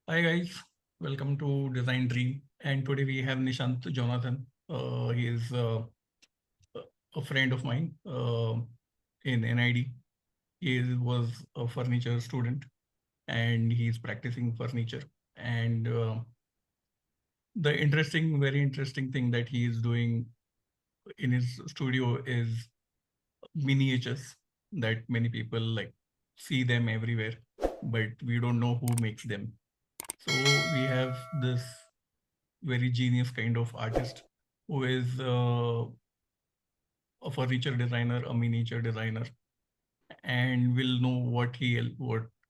Hi guys, welcome to Design Dream. And today we have Nishant Jonathan. He is a friend of mine in NID. Was a furniture student and he's practicing furniture. And very interesting thing that he is doing in his studio is miniatures that many people like see them everywhere, but we don't know who makes them. So we have this very genius kind of artist who is a furniture designer, a miniature designer, and will know what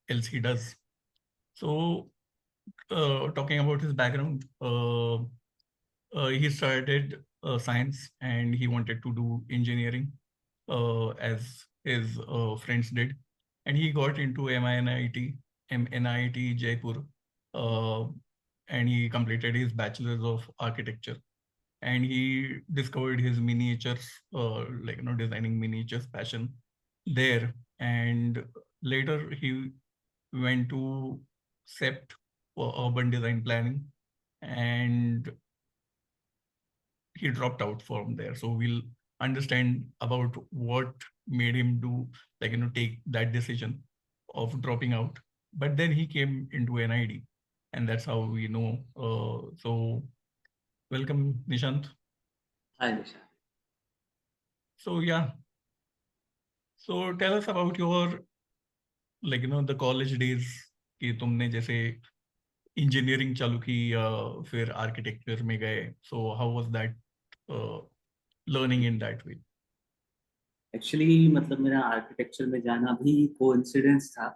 else he does. So, talking about his background, he started science and he wanted to do engineering, as his friends did, and he got into MNIT Jaipur, uh, and he completed his bachelor's of architecture and he discovered his miniatures, designing miniatures passion there. And later he went to CEPT for urban design planning, and he dropped out from there. So we'll understand about what made him do, take that decision of dropping out. But then he came into NID, and that's how we know. So welcome, Nishant. Hi, Nisha. So yeah, so tell us about your the college days कि तुमने जैसे engineering चालू की या फिर architecture में गए. So how was that learning in that way. Actually मतलब मेरा आर्किटेक्चर में जाना भी कोइंसिडेंस था।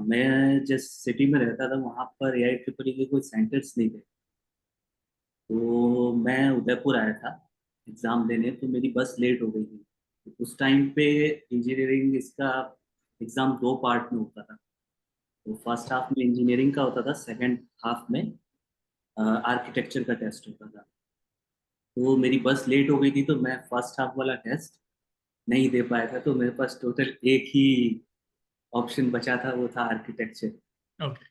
मैं जिस सिटी में रहता था वहाँ पर AIEEE के कोई सेंटर्स नहीं थे। तो मैं उदयपुर आया था एग्ज़ाम देने, तो मेरी बस लेट हो गई थी। तो उस टाइम पे इंजीनियरिंग इसका एग्ज़ाम दो पार्ट में होता था। तो फर्स्ट हाफ में इंजीनियरिंग का होता था, सेकंड हाफ में आर्किटेक्चर का टेस्ट होता था। तो मेरी बस लेट हो गई थी, तो मैं फर्स्ट हाफ वाला टेस्ट नहीं दे पाया था। तो मेरे पास टोटल एक ही ऑप्शन बचा था, वो था आर्किटेक्चर। ओके.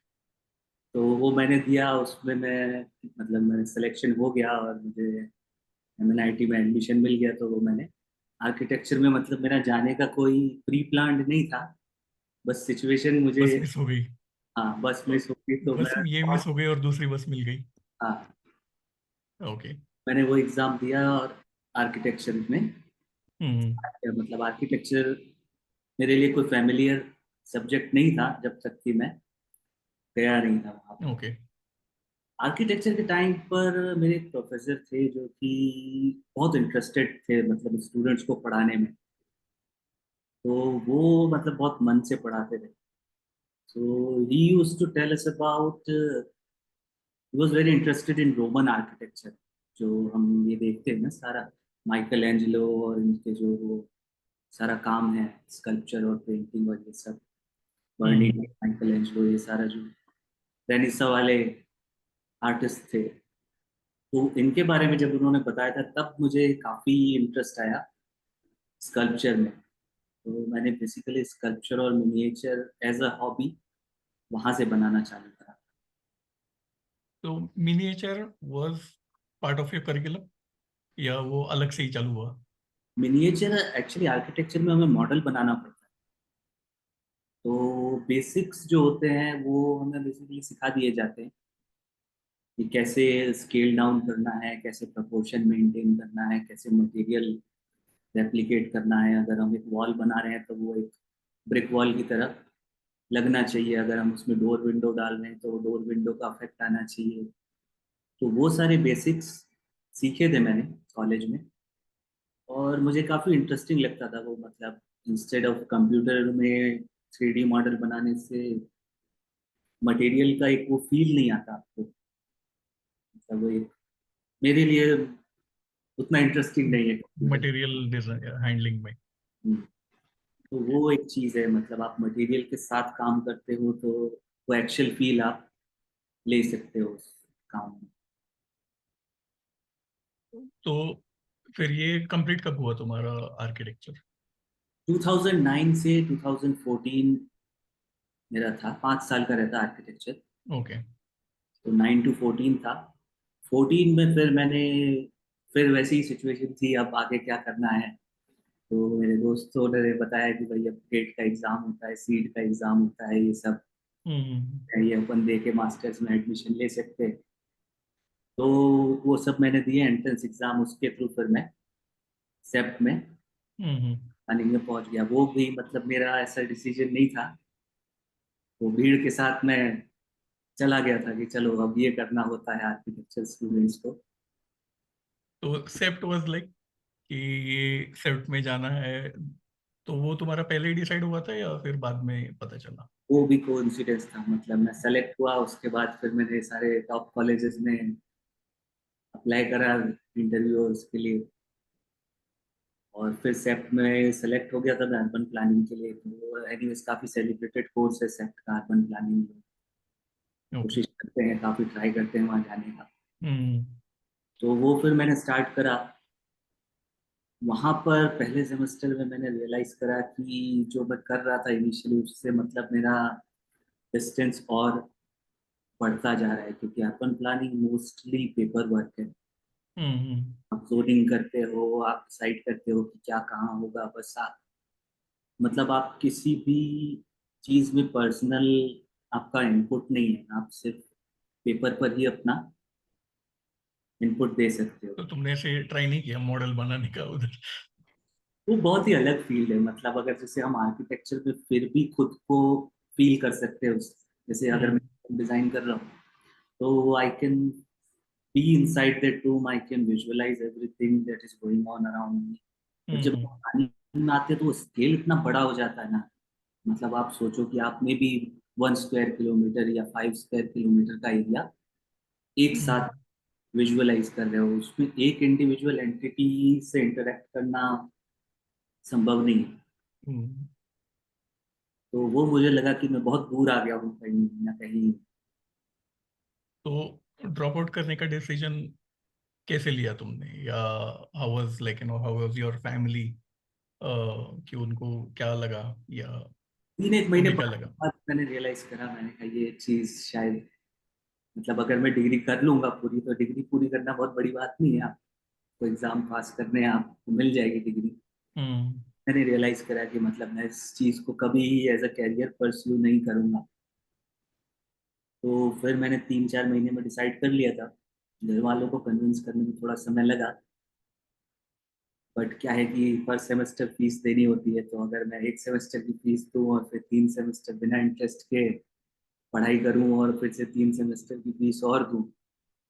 तो वो मैंने दिया, उसमें मैं मतलब मेरा सिलेक्शन हो गया और मुझे MNIT में एडमिशन मिल गया। तो वो मैंने आर्किटेक्चर में मतलब मेरा जाने का कोई प्री प्लान्ड नहीं था, बस सिचुएशन मुझे। बस मिस हो गई. हाँ, बस मिस हो गई तो बस मैं ये मिस हो गई और दूसरी बस मिल गई. हाँ, ओके. मैंने वो एग्ज़ाम दिया और आर्किटेक्चर में हम्म. मतलब आर्किटेक्चर मेरे लिए कोई फैमिलियर सब्जेक्ट नहीं था जब तक कि मैं गया नहीं था वहाँ पर। ओके. आर्किटेक्चर के टाइम पर मेरे एक प्रोफेसर थे जो कि बहुत इंटरेस्टेड थे मतलब स्टूडेंट्स को पढ़ाने में। तो वो मतलब बहुत मन से पढ़ाते थे। So he used to tell us about, he was very interested in Roman architecture, जो हम ये देखते हैं ना सारा, माइकल एंजेलो और इनके जो वो सारा काम है, स्कल्पचर और पेंटिंग और ये सब, बर्निंग, हम्म. माइकल एंजेलो, ये सारा जो रेनिसा वाले आर्टिस्ट थे। तो इनके बारे में जब उन्होंने बताया था तब मुझे काफ़ी इंटरेस्ट आया स्कल्पचर में। तो मैंने बेसिकली स्कल्पचर और मिनिएचर एज अ हॉबी वहाँ से बनाना चालू करा। तो miniature was part of your curriculum या वो अलग से ही चालू हुआ. मिनिएचर एक्चुअली आर्किटेक्चर में हमें मॉडल बनाना पड़ता है। तो बेसिक्स जो होते हैं वो हमें बेसिकली सिखा दिए जाते हैं कि कैसे स्केल डाउन करना है, कैसे प्रोपोर्शन मेंटेन करना है, कैसे मटेरियल रेप्लिकेट करना है। अगर हम एक वॉल बना रहे हैं तो वो एक ब्रिक वॉल की तरह लगना चाहिए। अगर हम उसमें डोर विंडो डाल रहे हैं तो डोर विंडो का इफेक्ट आना चाहिए। तो वो सारे बेसिक्स सीखे थे मैंने कॉलेज में, और मुझे काफ़ी इंटरेस्टिंग लगता था वो। मतलब इंस्टेड ऑफ कंप्यूटर में 3D मॉडल बनाने से मटेरियल का एक वो फील नहीं आता आपको। मतलब वो एक मेरे लिए उतना इंटरेस्टिंग नहीं है कंप्यूटर। मटेरियल हैंडलिंग में. तो वो एक चीज़ है, मतलब आप मटेरियल के साथ काम करते हो तो वो एक्चुअल फील आप ले सकते हो उस काम में। तो फिर ये कंप्लीट कब हुआ तुम्हारा आर्किटेक्चर. 2009 से 2014 मेरा था, 5 साल का रहता आर्किटेक्चर। ओके। तो 9 to 14 था। 14 में फिर वैसी ही सिचुएशन थी, अब आगे क्या करना है। तो मेरे दोस्तों ने बताया कि भाई अब गेट का एग्जाम होता है, सीट का एग्जाम होता है, ये सब हम्म। है, ये अपन दे के मास्टर्स में एडमिशन ले सकते हैं। तो वो सब मैंने दिए एंट्रेंस एग्जाम, उसके थ्रू फिर मैं सेप्ट में हम्म। प्लानिंग में पहुंच गया। वो भी मतलब मेरा ऐसा डिसीजन नहीं था, वो भीड़ के साथ मैं चला गया था कि चलो अब ये करना होता है आर्किटेक्चर स्टूडेंट्स को। तो सेप्ट वाज लाइक कि ये सेप्ट में जाना है, तो वो तुम्हारा पहले ही डिसाइड हुआ था या फिर बाद में पता चला? वो भी कोइंसिडेंस था, मतलब मैं सेलेक्ट हुआ, उसके बाद फिर मैंने सारे टॉप कॉलेजेस में अप्लाई करा इंटरव्यूअर्स के लिए, और फिर सेप्ट में सेलेक्ट हो गया था मैं अर्बन प्लानिंग के लिए। तो एनीवेज काफ़ी सेलिब्रेटेड कोर्स है सेप्ट का, अर्बन प्लानिंग। ओके। कोशिश करते हैं, काफ़ी ट्राई करते हैं वहाँ जाने का। हम्म। तो वो फिर मैंने स्टार्ट करा। वहाँ पर पहले सेमेस्टर में मैंने रियलाइज करा कि जो मैं कर रहा था इनिशियली, उससे मतलब मेरा डिस्टेंस और बढ़ता जा रहा है, क्योंकि urban planning mostly paper work है। हम्म। आप जोनिंग करते हो, आप डिसाइड करते हो कि क्या कहाँ होगा, बस आप मतलब आप किसी भी चीज में पर्सनल आपका इनपुट नहीं है, आप सिर्फ पेपर पर ही अपना इनपुट दे सकते हो। तो तुमने ऐसे ट्राई नहीं किया मॉडल बनाने का उधर? वो बहुत ही अलग फील्ड है, मतलब अगर जैसे हम आर्किटेक्चर में फिर भी खुद को फील कर सकते हो, जैसे अगर हम्म। मैं डिजाइन कर रहा हूँ तो I can be inside that room, I can visualise everything that is going on around me. But जब हम्म। पानी में आते हैं तो वो स्केल इतना बड़ा हो जाता है ना, मतलब आप सोचो कि आप में भी 1 स्क्वायर किलोमीटर या 5 स्क्वायर किलोमीटर का एरिया एक हम्म। साथ विजुअलाइज कर रहे हो, उसमें एक इंडिविजुअल एंटिटी से इंटरेक्ट करना संभव नहीं है। हम्म। तो वो मुझे लगा कि मैं बहुत दूर आ गया हूँ कहीं ना कहीं। तो ड्रॉप आउट करने का डिसीजन कैसे लिया तुमने, या how was like how was your family, कि उनको क्या लगा, या 3 एक महीने तुम्हें क्या पढ़ने लगा? के बाद मैंने रियलाइज करा, मैंने कहा ये चीज शायद, मतलब अगर मैं डिग्री कर लूंगा पूरी, तो डिग्री पूरी करना बहुत बड़ी बात नहीं है, आपको एग्जाम पास करने आपको मिल जाएगी डिग्री। हम्म। मैंने रियलाइज करा कि मतलब मैं इस चीज को कभी एज अ कैरियर परस्यू नहीं करूंगा। तो फिर मैंने 3 4 महीने में डिसाइड कर लिया था। घर वालों को कन्विंस करने में थोड़ा समय लगा, बट क्या है कि पर सेमेस्टर फीस देनी होती है, तो अगर मैं एक सेमेस्टर की फीस दूं और फिर 3 सेमेस्टर बिना इंटरेस्ट के पढ़ाई करूं और फिर से 3 सेमेस्टर की फीस और दूं,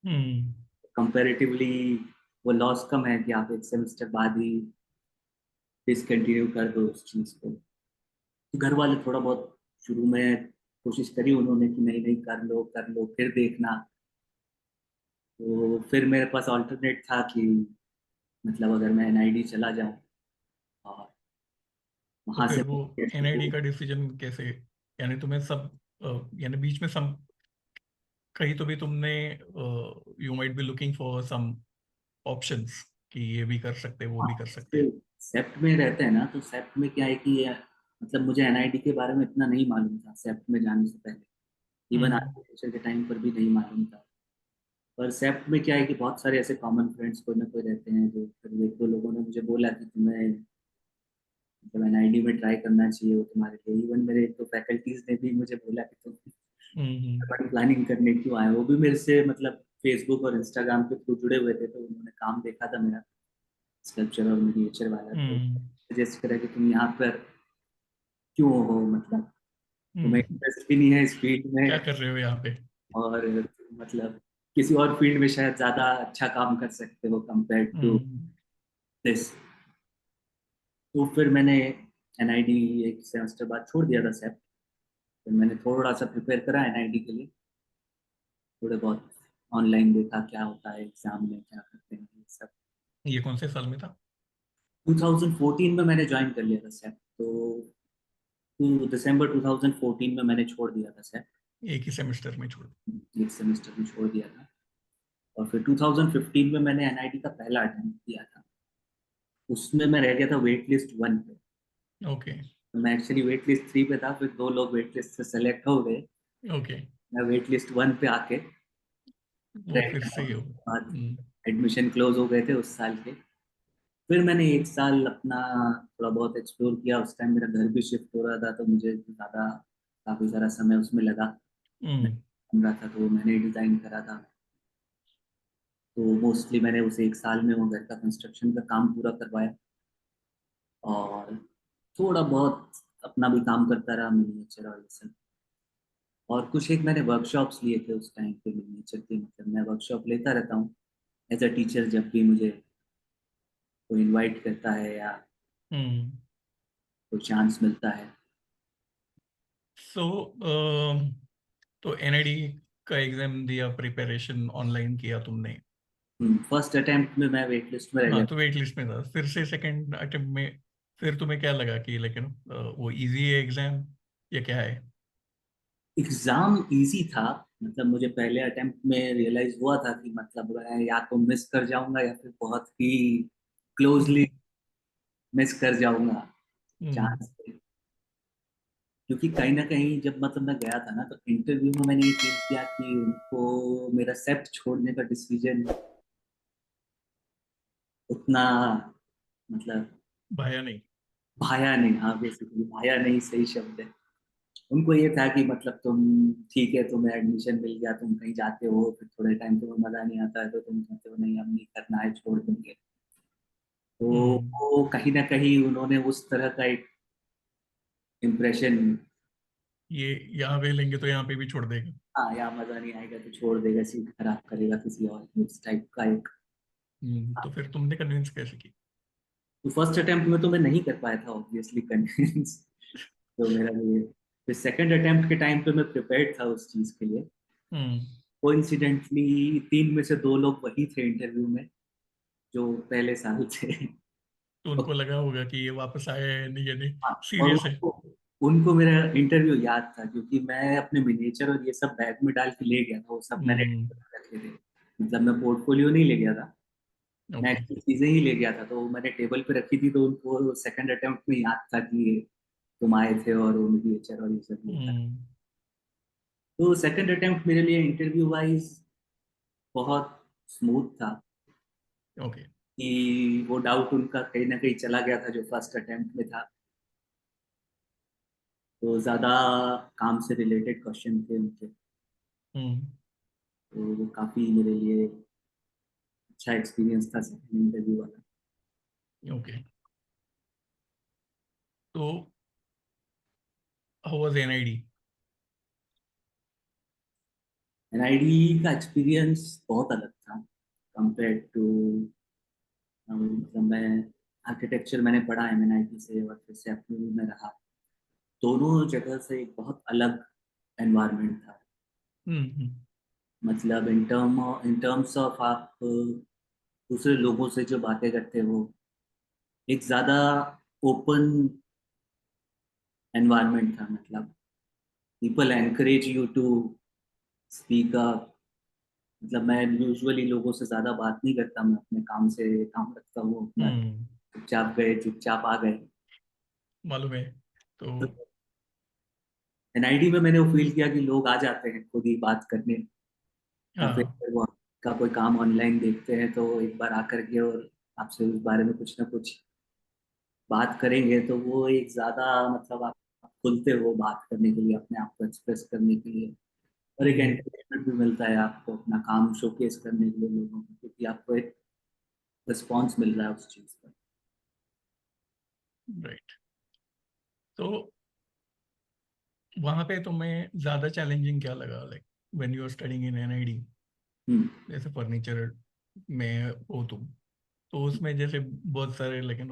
हम्म। कंपैरेटिवली वो लॉस कम है कि आप एक सेमेस्टर बाद ही डिसकंटिन्यू कर दो उस चीज को। तो घर वाले थोड़ा बहुत शुरू में कोशिश करी उन्होंने कि नहीं नहीं कर लो फिर देखना। तो फिर मेरे पास ऑल्टरनेट था कि मतलब अगर मैं एनआईडी चला जाऊं और तो वहां फिर से वो एनआईडी का डिसीजन कैसे, यानी तुम्हें सब यानी बीच में सम कहीं तो भी तुमने, you might be looking for some options कि ये भी कर सकते हैं वो भी कर सकते हैं? सेप्ट में रहते हैं ना, तो सेप्ट में क्या है कि मतलब मुझे एनआईडी के बारे में इतना नहीं मालूम था सेप्ट में जाने से पहले, इवन हम्म। आर्किटेक्चर के टाइम पर भी नहीं मालूम था। पर सेप्ट में क्या है कि बहुत सारे ऐसे कॉमन फ्रेंड्स कोई ना कोई रहते हैं, जो फिर एक दो लोगों ने मुझे बोला कि तुम्हें मतलब एनआईडी में ट्राई करना चाहिए, वो तुम्हारे लिए। इवन मेरे एक तो फैकल्टीज ने भी मुझे बोला कि तुम हम्म। प्लानिंग करने क्यों आए, वो भी मेरे से मतलब फेसबुक और इंस्टाग्राम के थ्रू जुड़े हुए थे, तो उन्होंने काम देखा था मेरा स्कल्पचर और मिनिएचर वाला, तो हम्म। सजेस्ट करा कि तुम यहाँ पर क्यों हो, मतलब तुम्हें हम्म। इंटरेस्ट भी नहीं है इस फील्ड क्या में, कर रहे हो यहाँ पे? और मतलब किसी और फील्ड में शायद ज्यादा अच्छा काम कर सकते हो कंपेयर टू हम्म। दिस। तो फिर मैंने एनआईडी एक सेमेस्टर बाद छोड़ दिया था सेप। फिर मैंने थोड़ा सा प्रिपेयर करा एनआईडी के लिए, थोड़े बहुत ऑनलाइन देखा क्या होता है एग्जाम में, क्या करते हैं ये सब। ये कौन से साल में था? 2014 में मैंने ज्वाइन कर लिया था सेप, तो दिसंबर 2014 में मैंने छोड़ दिया था सेप। एक ही सेमेस्टर में छोड़? एक सेमेस्टर में छोड़ दिया था। और फिर 2015 में मैंने एनआईटी का पहला अटेम्प्ट किया था, उसमें मैं रह गया था वेट लिस्ट 1 पे। ओके। तो मैं एक्चुअली वेट लिस्ट 3 पे था, फिर 2 लोग वेट लिस्ट से सेलेक्ट हो गए, ओके। मैं वेट लिस्ट 1 पे आके वो क्रैक फिर कर सही हो। बाद हम्म। एडमिशन क्लोज हो गए थे उस साल के। फिर मैंने एक साल अपना थोड़ा बहुत एक्सप्लोर किया। उस टाइम मेरा घर भी शिफ्ट हो रहा था, तो मुझे ज़्यादा काफ़ी सारा समय उसमें लगा। मैं हम्म। बन रहा था तो मैंने डिज़ाइन करा था। तो मोस्टली मैंने उसे एक साल में वो घर का कंस्ट्रक्शन का काम पूरा करवाया, और थोड़ा बहुत अपना भी काम करता रहा, मिनिएचर और ये सब। और कुछ एक मैंने वर्कशॉप्स लिए थे उस टाइम पे मिनिएचर के। मतलब मैं वर्कशॉप लेता रहता हूँ एज अ टीचर, जब भी मुझे कोई इनवाइट करता है या हम्म। कोई चांस मिलता है। सो तो एनआईडी का एग्जाम दिया, प्रिपरेशन ऑनलाइन किया तुमने? फर्स्ट अटेम्प्ट में मैं वेट लिस्ट में रह हाँ, गया। तो वेट लिस्ट में था, फिर से सेकंड अटेम्प्ट में फिर तुम्हें क्या लगा कि लेकिन वो इजी है एग्जाम या क्या है? एग्जाम इजी था। मतलब मुझे पहले अटेम्प्ट में रियलाइज हुआ था कि मतलब मैं या तो मिस कर जाऊंगा या फिर बहुत ही क्लोजली हम्म। मिस कर जाऊंगा हम्म। चांस। क्योंकि कहीं ना कहीं जब मतलब मैं गया था ना, तो इंटरव्यू में मैंने ये फील किया कि उनको मेरा सेट छोड़ने का डिसीजन उतना मतलब भाया नहीं। भाया नहीं। हाँ, बेसिकली भाया नहीं सही शब्द है। उनको ये था कि मतलब तुम ठीक है, तुम्हें एडमिशन मिल गया, तुम कहीं जाते हो, फिर थोड़े टाइम तुम्हें मजा नहीं आता है, तो तुम कहते हो नहीं अब नहीं करना है, छोड़ देंगे। तो हम्म। वो कहीं ना कहीं उन्होंने उस तरह का एक इम्प्रेशन। ये यहाँ पे लेंगे तो यहाँ पे भी छोड़ देगा। हाँ, या मजा नहीं आएगा तो छोड़ देगा, सीट खराब करेगा किसी और, उस टाइप का एक। तो फिर तुमने कन्विंस कैसे की? तो फर्स्ट अटेम्प्ट में तो मैं नहीं कर पाया था ऑब्वियसली कन्विंस। तो मेरा ये, फिर सेकंड अटेम्प्ट के टाइम पे मैं प्रिपेयर्ड था उस चीज के लिए। हम्म। कोइंसिडेंटली 3 में से 2 लोग वही थे इंटरव्यू में जो पहले साल थे। तो उनको लगा होगा कि ये वापस आया है नहीं, ये नहीं हाँ, और सीरियस है। उनको मेरा इंटरव्यू याद था, क्योंकि मैं अपने मिनिएचर और ये सब बैग में डाल के ले गया था। वो सब मैंने हम्म। रखे थे। मतलब मैं पोर्टफोलियो नहीं ले गया था, मैं ओके। एक्चुअली चीजें ही ले गया था। तो मैंने टेबल पे रखी थी, तो उनको सेकंड अटेम्प्ट में याद था कि ये तुम आए थे और वो मिनिएचर और ये सब ये था। हम्म। तो सेकंड अटेम्प्ट मेरे लिए इंटरव्यू वाइज बहुत स्मूथ था। ओके। कि वो डाउट उनका कहीं ना कहीं चला गया था जो फर्स्ट अटेम्प्ट में था। तो ज्यादा काम से रिलेटेड क्वेश्चन थे उनके। हम्म। तो वो काफी मेरे लिए अच्छा एक्सपीरियंस था सेकंड इंटरव्यू वाला। ओके। तो हाउ वाज एनआईडी? एनआईडी का एक्सपीरियंस बहुत अलग था कंपेयर टू। मतलब मैं आर्किटेक्चर मैंने पढ़ा एमएनआईटी से, और फिर से अपने में रहा। दोनों जगह से एक बहुत अलग एनवायरनमेंट था। हम्म। मतलब इन टर्म्स ऑफ आप दूसरे लोगों से जो बातें करते हो, एक ज्यादा ओपन एनवायरनमेंट था। मतलब people encourage you to speak up. मतलब मैं यूजुअली लोगों से ज्यादा बात नहीं करता, मैं अपने काम से काम रखता हूँ अपना। हम्म। चुपचाप गए, चुपचाप आ गए। मालूम है। तो एनआईडी में मैंने वो फील किया कि लोग आ जाते हैं खुद ही बात करने, या फिर हाँ। अगर वो आपका कोई काम ऑनलाइन देखते हैं तो एक बार आकर के और आपसे उस बारे में कुछ ना कुछ बात करेंगे। तो वो एक ज्यादा मतलब आप खुलते हो बात करने के लिए, अपने आप को एक्सप्रेस करने के लिए। और एक हम्म। एंकरेजमेंट भी मिलता है आपको अपना काम शोकेस करने के लिए लोगों को, क्योंकि आपको एक रिस्पॉन्स मिल रहा है उस चीज का। राइट। तो वहां पे तुम्हें ज्यादा चैलेंजिंग क्या लगा, like when you are studying in NID? Hmm. जैसे फर्नीचर में हो तुम, तो उसमें जैसे बहुत सारे लेकिन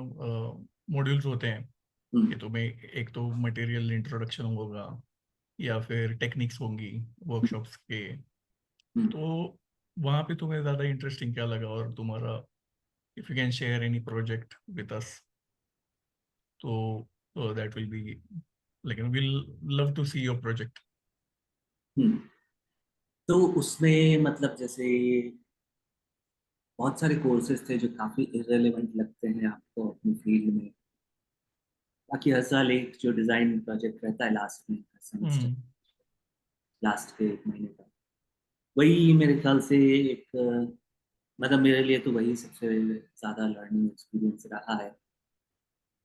मॉड्यूल्स होते हैं कि हम्म। तुम्हें एक तो मटेरियल इंट्रोडक्शन होगा या फिर टेक्निक्स होंगी वर्कशॉप्स के। हम्म। तो वहाँ पे तुम्हें ज़्यादा इंटरेस्टिंग क्या लगा, और तुम्हारा if you can share any project with us, तो दैट विल बी, लेकिन will love to see your project. Hmm. तो उसमें मतलब जैसे बहुत सारे कोर्सेज थे जो काफी इररेलेवेंट लगते हैं आपको अपनी फील्ड में। बाकी हर साल एक जो डिजाइन प्रोजेक्ट रहता है लास्ट में हर सेमेस्टर, हम्म। लास्ट के 1 महीने का। वही मेरे ख्याल से एक मतलब मेरे लिए तो वही सबसे ज़्यादा लर्निंग एक्सपीरियंस रहा है।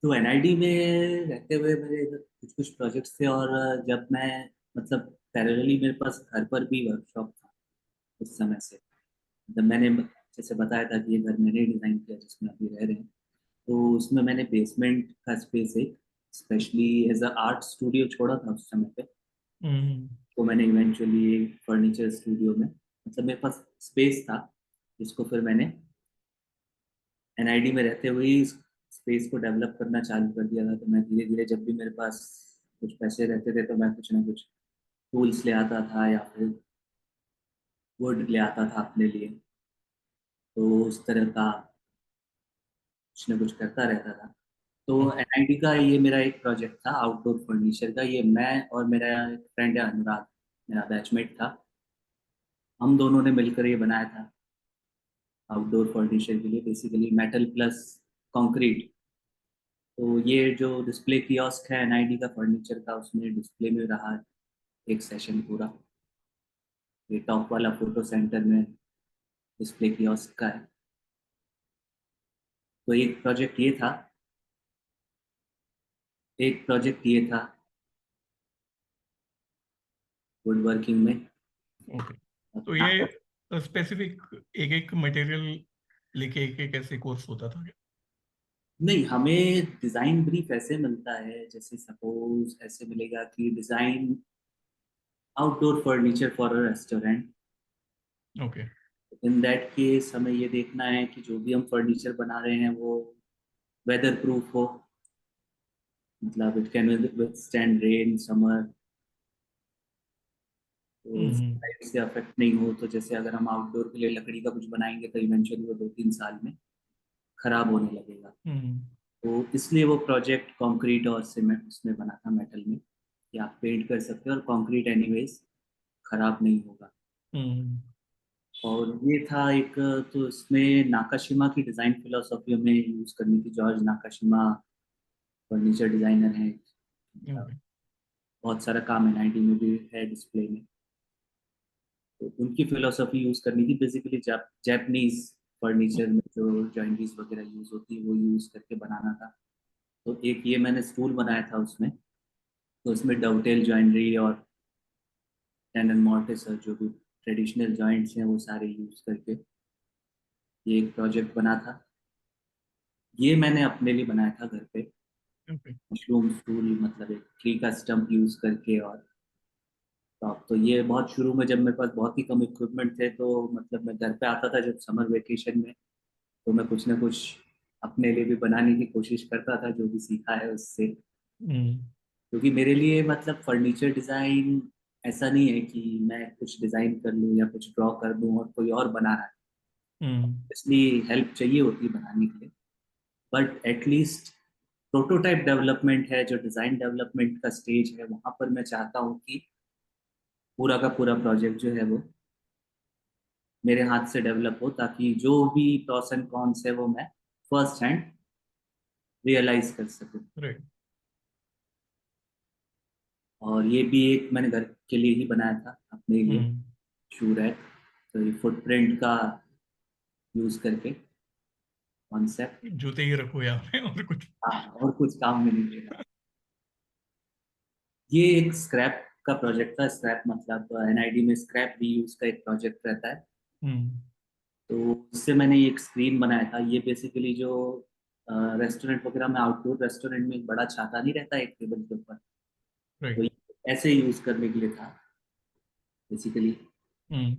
तो एनआईडी में रहते हुए मेरे इधर कुछ कुछ प्रोजेक्ट्स थे, और जब मैं मतलब पैरेलली मेरे पास घर पर भी वर्कशॉप था उस समय से। जब मैंने जैसे बताया था कि ये घर मैंने डिज़ाइन किया जिसमें अभी रह रहे हैं, तो उसमें मैंने बेसमेंट का स्पेस एक specially as a art studio छोड़ा था उस समय पे। हम्म। तो मैंने इवेंचुअली फर्नीचर स्टूडियो में मतलब मेरे पास स्पेस था, जिसको फिर मैंने एनआईडी में रहते हुए ही स्पेस को डेवलप करना चालू कर दिया था। तो मैं धीरे धीरे जब भी मेरे पास कुछ पैसे रहते थे तो मैं कुछ ना कुछ टूल्स ले आता था या फिर वुड ले आता था अपने लिए। तो उस तरह का कुछ ना कुछ करता रहता था। तो एनआईडी का ये मेरा एक प्रोजेक्ट था आउटडोर फर्नीचर का। ये मैं और मेरा एक फ्रेंड है अनुराग, मेरा बैचमेट था, हम दोनों ने मिलकर ये बनाया था आउटडोर फर्नीचर के लिए, बेसिकली मेटल प्लस कंक्रीट। तो ये जो डिस्प्ले कियोस्क है एनआईडी का फर्नीचर का, उसमें डिस्प्ले में रहा एक सेशन पूरा। ये टॉप वाला फोटो सेंटर में डिस्प्ले कियोस्क का है। तो एक प्रोजेक्ट ये था वुड वर्किंग में। ओके। तो ये स्पेसिफिक एक एक मटेरियल लेके एक एक ऐसे कोर्स होता था क्या? नहीं, हमें डिजाइन ब्रीफ ऐसे मिलता है जैसे सपोज ऐसे मिलेगा कि design outdoor furniture for a restaurant. Okay. In that case हमें ये देखना है कि जो भी हम फर्नीचर बना रहे हैं वो वेदर प्रूफ हो, मतलब it can withstand rain summer, तो हम्म। लाइट से अफेक्ट नहीं हो। तो जैसे अगर हम आउटडोर के लिए लकड़ी का कुछ बनाएंगे तो इवेंचुअली वो 2-3 साल में खराब होने लगेगा। हम्म। तो इसलिए वो प्रोजेक्ट कंक्रीट और सीमेंट उसमें बना था, मेटल में, कि आप पेंट कर सकते हो और कंक्रीट एनीवेज खराब नहीं होगा। हम्म। और ये था एक, तो इसमें नाकाशिमा की डिज़ाइन फिलोसॉफी हमें यूज़ करनी थी। जॉर्ज नाकाशिमा फर्नीचर डिज़ाइनर हैं, ओके। बहुत सारा काम एनआईटी में भी है डिस्प्ले में। तो उनकी फिलोसॉफी यूज़ करनी थी, बेसिकली जैपनीज फर्नीचर में जो जॉइंट्रीज वगैरह यूज़ होती है वो यूज़ करके बनाना था। तो एक ये मैंने स्टूल बनाया था उसमें। तो उसमें डवटेल जॉइंट्री और टेंडन मॉर्टिस और जो भी ट्रेडिशनल जॉइंट्स हैं वो सारे यूज़ करके ये एक प्रोजेक्ट बना था। ये मैंने अपने लिए बनाया था घर पे, ओके। मशरूम स्टूल, मतलब एक ट्री का स्टम्प यूज़ करके। और टॉप तो ये बहुत शुरू में जब मेरे पास बहुत ही कम इक्विपमेंट थे, तो मतलब मैं घर पे आता था जब समर वेकेशन में, तो मैं कुछ ना कुछ अपने लिए भी बनाने की कोशिश करता था जो भी सीखा है उससे। हम्म। क्योंकि मेरे लिए मतलब फर्नीचर डिज़ाइन ऐसा नहीं है कि मैं कुछ डिज़ाइन कर लूँ या कुछ ड्रॉ कर दूँ और कोई और बना रहा है, हम्म। इसलिए हेल्प चाहिए होती है बनाने के लिए। बट एटलीस्ट प्रोटोटाइप डेवलपमेंट है, जो डिज़ाइन डेवलपमेंट का स्टेज है, वहाँ पर मैं चाहता हूँ कि पूरा का पूरा प्रोजेक्ट जो है वो मेरे हाथ से डेवलप हो, ताकि जो भी प्रॉस एंड कॉन्स है वो मैं फर्स्ट हैंड रियलाइज कर सकूं। राइट। और ये भी एक मैंने घर के लिए ही बनाया था अपने लिए, हम्म। Shoe rack. तो ये फुटप्रिंट का यूज करके कॉन्सेप्ट। जूते ही रखो यहाँ पे और कुछ? हाँ, और कुछ काम में नहीं लेगा। ये एक स्क्रैप का प्रोजेक्ट था। स्क्रैप मतलब एनआईडी में स्क्रैप रीयूज का एक प्रोजेक्ट रहता है। हम्म। तो उससे मैंने एक स्क्रीन बनाया था। ये बेसिकली जो रेस्टोरेंट वगैरह में, आउटडोर रेस्टोरेंट में एक बड़ा छाता नहीं रहता एक टेबल के ऊपर, तो राइट। ये ऐसे यूज करने के लिए था बेसिकली, हम्म।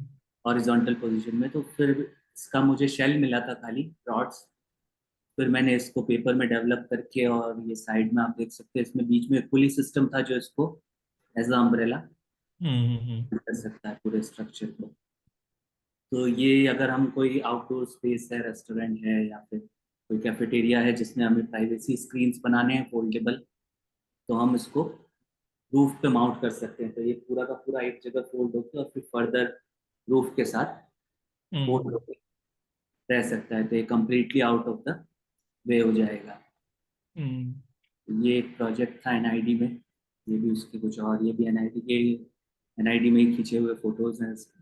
हॉरिजॉन्टल पोजीशन में। तो फिर इसका मुझे शेल मिला था खाली रॉड्स। फिर मैंने इसको पेपर में डेवलप करके, और ये साइड में आप देख सकते हैं इसमें बीच में एक पुली सिस्टम था जो इसको एज अ अम्ब्रेला हम्म। कर सकता है पूरे स्ट्रक्चर को। तो ये अगर हम कोई आउटडोर स्पेस है, रेस्टोरेंट है या फिर कोई कैफेटेरिया है जिसमें हमें प्राइवेसी स्क्रीन्स बनाने हैं फोल्डेबल, तो हम इसको रूफ पे माउंट कर सकते हैं। तो ये पूरा का पूरा एक जगह फोल्ड होकर और फिर फर्दर रूफ के साथ फोल्ड हम्म। होकर रह सकता है। तो ये completely out of the way हो जाएगा। हम्म। ये एक प्रोजेक्ट था एनआईडी में। ये भी उसके कुछ और, ये भी एनआईडी के एनआईडी में ही खींचे हुए फोटोज हैं इसके।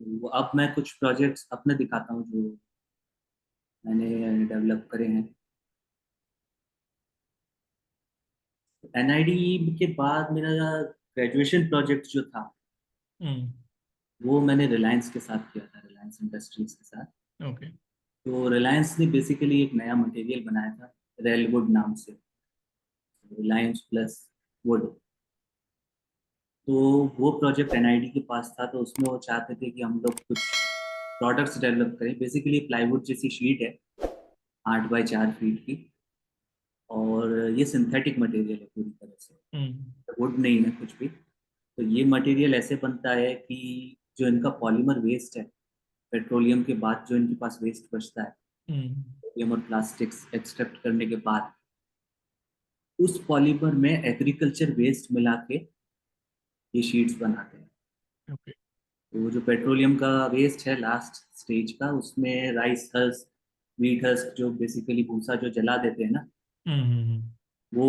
वो अब मैं कुछ प्रोजेक्ट्स अपने दिखाता हूँ जो मैंने डेवलप करे हैं। एनआईडी के बाद मेरा ग्रेजुएशन प्रोजेक्ट जो था हम्म। वो मैंने रिलायंस के साथ किया था, रिलायंस इंडस्ट्रीज के साथ। ओके। तो रिलायंस ने बेसिकली एक नया मटेरियल बनाया था रेलवुड नाम से, रिलायंस प्लस वुड। तो वो प्रोजेक्ट एनआईडी के पास था, तो उसमें वो चाहते थे कि हम लोग कुछ प्रोडक्ट्स डेवलप करें। बेसिकली प्लाईवुड जैसी शीट है 8 बाई 4 फीट की, और ये सिंथेटिक मटेरियल है पूरी तरह से, हम्म। वुड नहीं है कुछ भी। तो ये मटेरियल ऐसे बनता है कि जो इनका पॉलीमर वेस्ट है, पेट्रोलियम के बाद जो इनके पास वेस्ट बचता है, हम्म। पेट्रोलियम और प्लास्टिक्स एक्सट्रैक्ट करने के बाद, उस पॉलीमर में एग्रीकल्चर वेस्ट मिला के ये शीट्स बनाते हैं। ओके। तो जो पेट्रोलियम का वेस्ट है लास्ट स्टेज का, उसमें राइस हस्क, व्हीट हस्क, जो बेसिकली भूसा जो जला देते हैं ना, हम्म। वो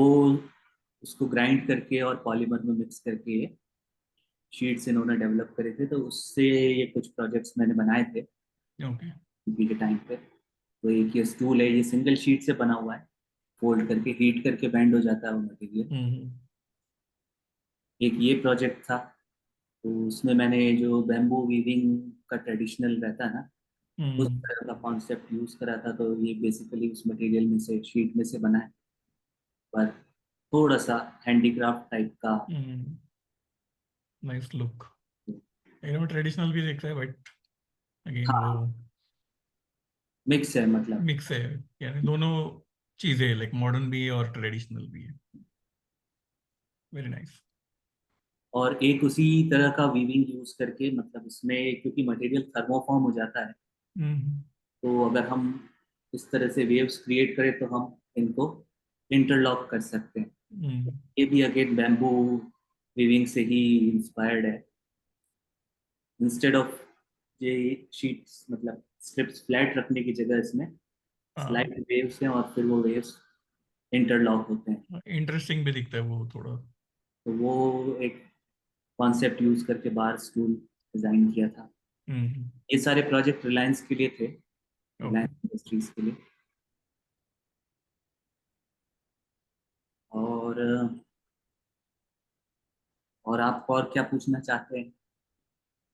उसको ग्राइंड करके और पॉलीमर में मिक्स करके ये शीट्स इन्होंने डेवलप करे थे। तो उससे ये कुछ प्रोजेक्ट्स मैंने बनाए थे ओके। अभी के टाइम पे। तो एक ये स्टूल है, ये सिंगल शीट से बना हुआ है, फोल्ड करके हीट करके बैंड हो जाता है वो मटेरियल। हम्म। एक ये प्रोजेक्ट था, तो उसमें मैंने जो बैम्बू वीविंग का ट्रेडिशनल रहता है ना, उस हम्म। तरह का कॉन्सेप्ट यूज करा था। तो ये बेसिकली उस मटेरियल में से, शीट में से बना है, पर थोड़ा सा हैंडीक्राफ्ट टाइप का। हम्म। Nice look. ट्रेडिशनल भी दिखता है बट अगेन वो हाँ, मिक्स है मतलब। मिक्स है, यानी दोनों चीजें लाइक मॉडर्न भी है और ट्रेडिशनल भी है। Very nice. और एक उसी तरह का वीविंग यूज करके, मतलब उसमें क्योंकि मटेरियल थर्मोफॉर्म हो जाता है, हम्म। तो अगर हम इस तरह से वेव्स क्रिएट करें तो हम इनको इंटरलॉक कर सकते हैं। हम्म। ये भी अगेन बैम्बू वीविंग से ही इंस्पायर्ड है। इंस्टेड ऑफ ये शीट्स, मतलब स्ट्रिप्स फ्लैट रखने की जगह इसमें हाँ, स्लाइड वेव्स हैं, और फिर वो वेव्स इंटरलॉक होते हैं। इंटरेस्टिंग भी दिखता है वो थोड़ा। तो वो एक कॉन्सेप्ट यूज करके बार स्टूल डिजाइन किया था। हम्म। ये सारे प्रोजेक्ट रिलायंस के लिए थे, ओके। रिलायंस इंडस्ट्रीज के लिए। और आप और क्या पूछना चाहते हैं?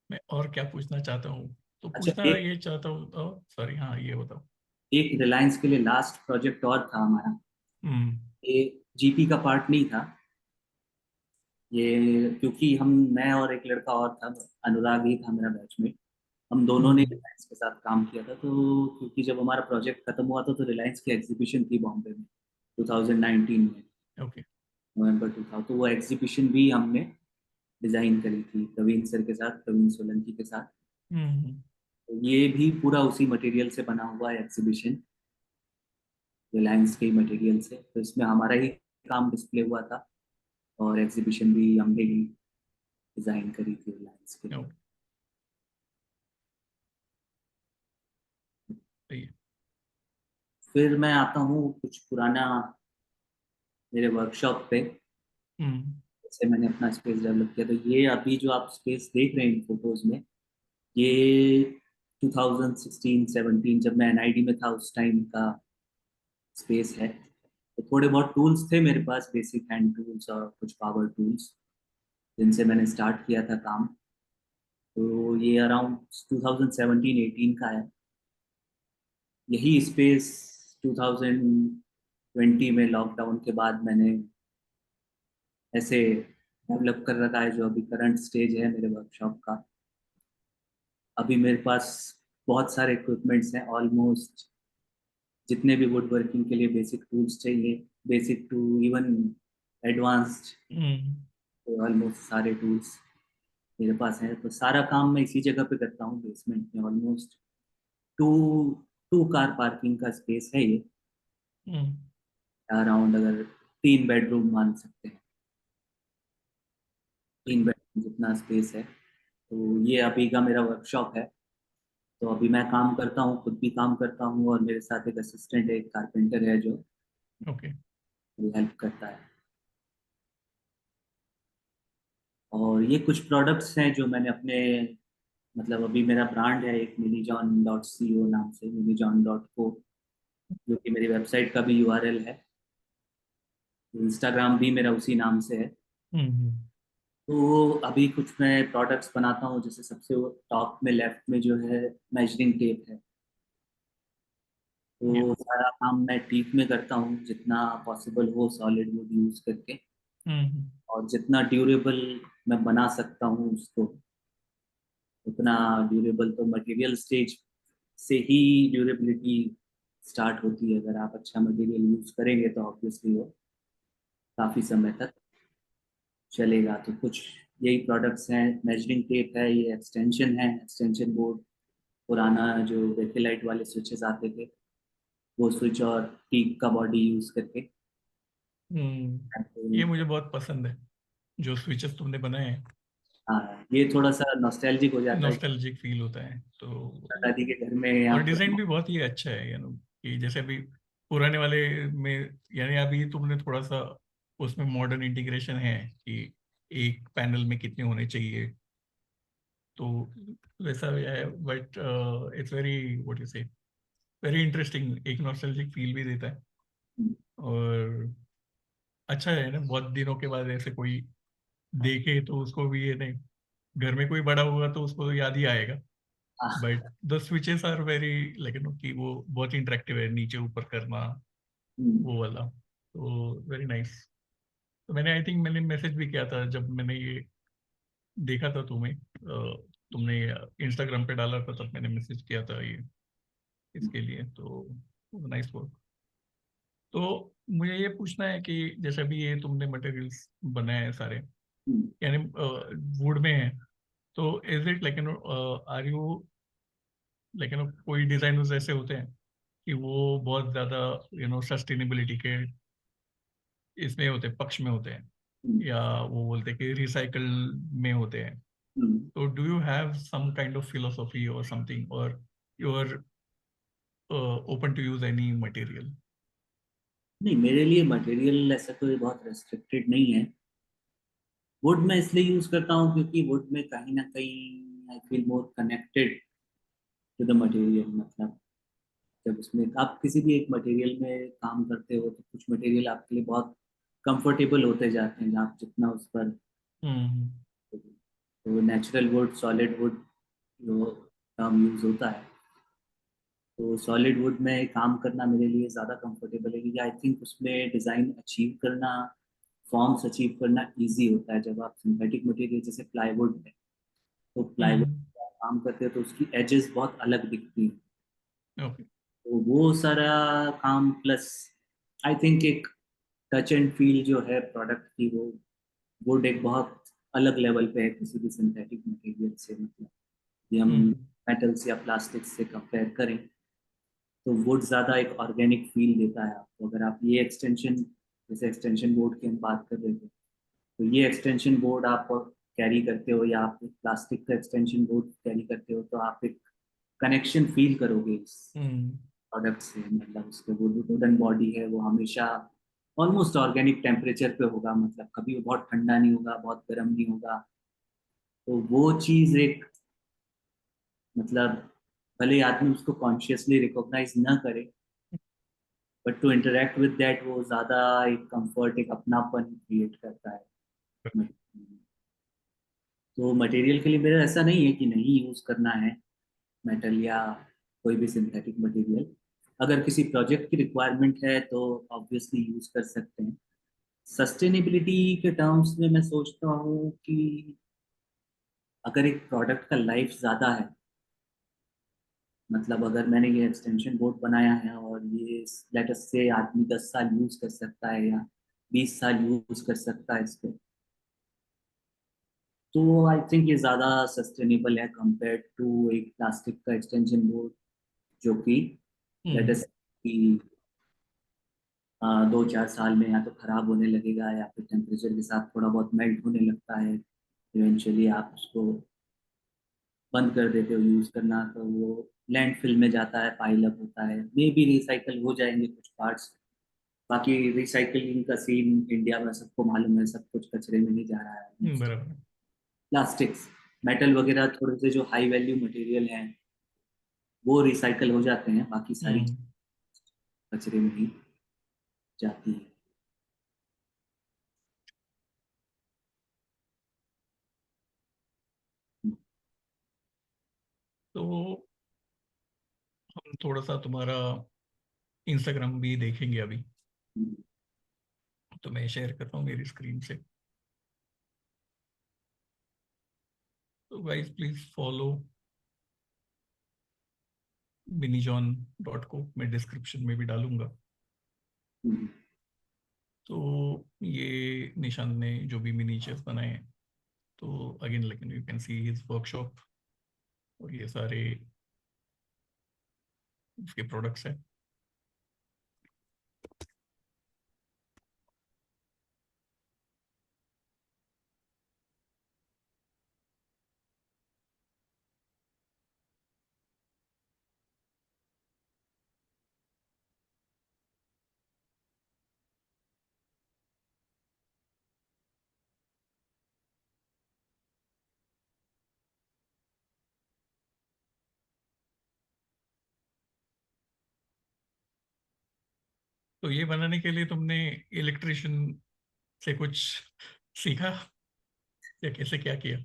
मैं और क्या पूछना चाहता हूँ, तो अच्छा, पूछना एक ये चाहता हूँ, सॉरी, हाँ ये बताओ। एक रिलायंस के लिए लास्ट प्रोजेक्ट और था हमारा। हम्म। ये जीपी का पार्ट नहीं था ये, क्योंकि मैं और एक लड़का और था, अनुराग ही था मेरा बैचमेट। हम दोनों ने हम्म। रिलायंस के साथ काम किया था। तो क्योंकि जब हमारा प्रोजेक्ट खत्म हुआ था, तो रिलायंस की एग्जीबिशन थी बॉम्बे में 2019 में, ओके। नवंबर 2000। तो वो एग्जीबिशन भी हमने डिजाइन करी थी प्रवीण सर के साथ, प्रवीण सोलंकी के साथ। हम्म। तो ये भी पूरा उसी मटेरियल से बना हुआ है एग्जीबिशन, रिलायंस के मटेरियल से। तो इसमें हमारा ही काम डिस्प्ले हुआ था, और एग्जीबिशन भी हमने ही डिजाइन करी थी रिलायंस के लिए। ओके। सही है। फिर मैं आता हूँ कुछ पुराना मेरे वर्कशॉप पे, हम्म। जैसे मैंने अपना स्पेस डेवलप किया। तो ये अभी जो आप स्पेस देख रहे हैं इन फोटोज में, ये 2016-17 जब मैं एनआईडी में था उस टाइम का स्पेस है। तो थोड़े बहुत टूल्स थे मेरे पास, बेसिक हैंड टूल्स और कुछ पावर टूल्स, जिनसे मैंने स्टार्ट किया था काम। तो ये अराउंड 2017-18 का है। यही स्पेस 2020 में लॉकडाउन के बाद मैंने ऐसे डेवलप कर रखा है, जो अभी करंट स्टेज है मेरे वर्कशॉप का। अभी मेरे पास बहुत सारे इक्विपमेंट्स हैं, ऑलमोस्ट जितने भी वुड वर्किंग के लिए बेसिक टूल्स चाहिए, बेसिक टू इवन एडवांस्ड, हम्म। तो ऑलमोस्ट सारे टूल्स मेरे पास हैं। तो सारा काम मैं इसी जगह पे करता हूँ, बेसमेंट में। Almost two two car parking का स्पेस है ये, हम्म। अराउंड, अगर 3 बेडरूम मान सकते हैं, सही तीन है। बेडरूम जितना स्पेस है। तो ये अभी का मेरा वर्कशॉप है। तो अभी मैं काम करता हूँ, खुद भी काम करता हूँ, और मेरे साथ एक असिस्टेंट है, एक कारपेंटर है जो ओके। वो हेल्प करता है। और ये कुछ प्रोडक्ट्स हैं जो मैंने अपने, मतलब अभी मेरा ब्रांड है एक minijon.co नाम से, minijon.co, जो कि मेरी वेबसाइट का भी यूआरएल है। इंस्टाग्राम भी मेरा उसी नाम से है। हम्म। तो अभी कुछ मैं प्रोडक्ट्स बनाता हूँ, जैसे सबसे टॉप में लेफ्ट में जो है मेजरिंग टेप है। या। तो सारा काम मैं टीप में करता हूँ, जितना पॉसिबल हो सॉलिड वुड यूज करके, हम्म। और जितना ड्यूरेबल मैं बना सकता हूँ उसको, उतना ड्यूरेबल तो मटेरियल स्टेज से ही ड्यूरेबिलिटी स्टार्ट होती है। अगर आप अच्छा मटेरियल यूज करेंगे तो ऑब्वियसली वो काफी समय तक चलेगा। तो कुछ यही प्रोडक्ट्स हैं, मेजरिंग टेप है, ये एक्सटेंशन है, एक्सटेंशन बोर्ड, पुराना जो बेकिलाइट वाले स्विचेस आते थे, वो स्विच और टीक का बॉडी यूज करके। ये मुझे बहुत पसंद है जो स्विचेस तुमने बनाए हैं। हाँ, ये थोड़ा सा नॉस्टैल्जिक हो जाता है कि नॉस्टैल्जिक फील होता है तो। दादी के घर में या और डिजाइन पुराने। भी बहुत ही अच्छा है कि जैसे अभी पुराने वाले में, यानी अभी तुमने थोड़ा सा उसमें मॉडर्न इंटीग्रेशन है कि एक पैनल में कितने होने चाहिए, तो वैसा है। But it's very, what you से, वेरी इंटरेस्टिंग, एक नॉस्टैल्जिक फील भी देता है। और अच्छा है ना, बहुत दिनों के बाद ऐसे कोई देखे तो उसको भी ये नहीं, घर में कोई बड़ा होगा तो उसको तो याद ही आएगा। हाँ। But the switches are very, like कि वो बहुत इंटरेक्टिव है, नीचे ऊपर करना हम्म, वो वाला, तो वेरी नाइस। तो मैंने, आई थिंक मैंने मैसेज भी किया था जब मैंने ये देखा था तुम्हें, तुमने इंस्टाग्राम पे डाला था, तब मैंने मैसेज किया था ये इसके लिए। तो नाइस वर्क। तो मुझे ये पूछना है कि जैसे अभी ये तुमने मटेरियल्स बनाए हैं सारे, हम्म, यानी वुड में है, तो is it like are you, like कोई डिजाइनर्स ऐसे होते हैं कि वो बहुत ज्यादा सस्टेनेबिलिटी के इसमें होते हैं, पक्ष में होते हैं, हम्म, या वो बोलते हैं कि रिसाइकल में होते हैं। हम्म। तो do you have some kind of philosophy और समथिंग, और you are open to use any material? नहीं, मेरे लिए मटेरियल ऐसा कोई बहुत रेस्ट्रिक्टेड नहीं है। वुड मैं इसलिए यूज करता हूँ क्योंकि वुड में कहीं ना कहीं I feel more connected to the material. मतलब जब उसमें आप किसी भी एक मटेरियल में काम करते हो तो कुछ मटेरियल आपके लिए बहुत कंफर्टेबल होते जाते हैं, आप जितना उस पर, हम्म। तो नेचुरल वुड, सॉलिड वुड जो टर्म यूज होता है, तो सॉलिड वुड में काम करना मेरे लिए ज़्यादा कंफर्टेबल है, क्योंकि आई थिंक उसमें डिज़ाइन अचीव करना, फॉर्म्स अचीव करना इजी होता है। जब आप सिंथेटिक मटेरियल जैसे प्लाईवुड है, तो प्लाईवुड हम्म। काम करते हैं तो उसकी एजेस बहुत अलग दिखती हैं। ओके। तो वो सारा काम प्लस आई थिंक एक टच एंड फील जो है प्रोडक्ट की, वो वुड एक बहुत अलग लेवल पे है किसी भी सिंथेटिक मटेरियल से। मतलब ये हम हम्म। मेटल्स या प्लास्टिक्स से कंपेयर करें तो वुड ज़्यादा एक ऑर्गेनिक फील देता है आपको। अगर आप ये एक्सटेंशन, जैसे एक्सटेंशन बोर्ड की हम बात कर रहे थे, तो ये एक्सटेंशन बोर्ड आप कैरी करते हो, या आप प्लास्टिक का एक्सटेंशन बोर्ड कैरी करते हो, तो आप एक कनेक्शन फील करोगे इस हम्म। प्रोडक्ट से। मतलब उसके वो जो वुडन बॉडी है वो हमेशा ऑलमोस्ट ऑर्गेनिक टेम्परेचर पे होगा, मतलब कभी वो बहुत ठंडा नहीं होगा, बहुत गर्म नहीं होगा। तो वो चीज़ एक, मतलब भले ही आदमी उसको कॉन्शियसली रिकॉग्नाइज ना करे, but to interact with that वो ज़्यादा एक कंफर्ट, एक अपनापन क्रिएट करता है। तो मटेरियल के लिए मेरा ऐसा नहीं है कि नहीं यूज़ करना है मेटल या कोई भी सिंथेटिक मटेरियल। अगर किसी प्रोजेक्ट की रिक्वायरमेंट है तो ऑब्वियसली यूज़ कर सकते हैं। सस्टेनेबिलिटी के टर्म्स में मैं सोचता हूँ कि अगर एक प्रोडक्ट का लाइफ ज़्यादा है, मतलब अगर मैंने ये एक्सटेंशन बोर्ड बनाया है और ये लेट अस से आदमी 10 साल यूज़ कर सकता है या 20 साल यूज़ कर सकता है इसको, तो आई थिंक ये ज़्यादा सस्टेनेबल है कंपेयर टू एक प्लास्टिक का एक्सटेंशन बोर्ड, जो कि लेट हम्म। अस कि 2-4 साल में या तो खराब होने लगेगा, या फिर टेम्परेचर के साथ थोड़ा बहुत मेल्ट होने लगता है। इवेंचुअली आप उसको बंद कर देते हो यूज़ करना, तो वो लैंडफिल में जाता है, पाइल अप होता है, मे बी रिसाइकल हो जाएंगे कुछ पार्ट्स, बाकी रिसाइकलिंग का सीन इंडिया में सबको मालूम है, सब कुछ कचरे में नहीं जा रहा है। बराबर। प्लास्टिक्स, मेटल वगैरह थोड़े से जो हाई वैल्यू मटेरियल हैं वो रिसाइकल हो जाते हैं, बाकी सारी हम्म। कचरे में ही जाती है। तो हम थोड़ा सा तुम्हारा इंस्टाग्राम भी देखेंगे अभी, तो मैं शेयर करता हूँ मेरी स्क्रीन से। तो गाइस प्लीज फॉलो minijon.co, मैं डिस्क्रिप्शन में भी डालूंगा। तो ये निशान ने जो भी मिनीचर्स बनाए हैं, तो अगेन लेकिन you can see his workshop, और ये सारे उसके प्रोडक्ट्स हैं। तो ये बनाने के लिए तुमने इलेक्ट्रिशियन से कुछ सीखा, या कैसे क्या किया?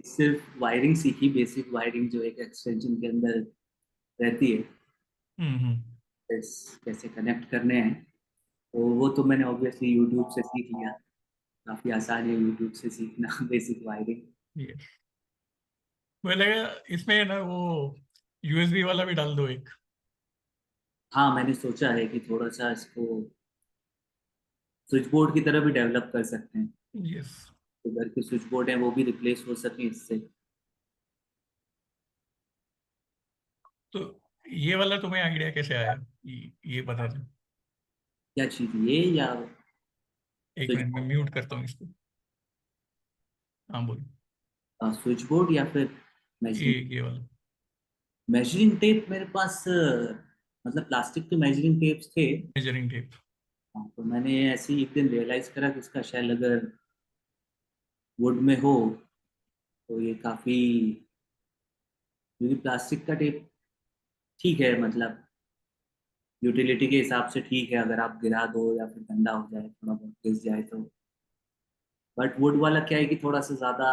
सिर्फ वायरिंग सीखी, बेसिक वायरिंग जो एक एक्सटेंशन के अंदर रहती है, हम्म। कैसे कनेक्ट करने हैं, तो वो तो मैंने ऑब्वियसली यूट्यूब से सीख लिया। काफी आसान है यूट्यूब से सीखना बेसिक वायरिंग। ये बोले इसमें ना वो यूएसबी वाला भी डाल दो एक। हाँ, मैंने सोचा है कि थोड़ा सा इसको स्विच बोर्ड की तरह भी डेवलप कर सकते हैं, यस। तो घर के स्विच बोर्ड हैं वो भी रिप्लेस हो सके इससे। तो ये वाला तुम्हें आइडिया कैसे आया, ये बता दो। क्या चीज, ये या एक स्विच मिनट में म्यूट करता हूँ इसको। हाँ बोलो। बोर्ड, स्विच बोर्ड या फिर ये मेजरिंग? ये वाला मेजरिंग टेप मेरे पास मतलब प्लास्टिक के मेजरिंग टेप्स थे। Measuring tape. हाँ, तो मैंने ऐसे ही एक दिन रियलाइज करा कि इसका शेल अगर वुड में हो तो ये काफी, क्योंकि प्लास्टिक का टेप ठीक है, मतलब यूटिलिटी के हिसाब से ठीक है, अगर आप गिरा दो या फिर गंदा हो जाए, थोड़ा बहुत घिस जाए तो। बट वुड वाला क्या है कि थोड़ा सा ज्यादा,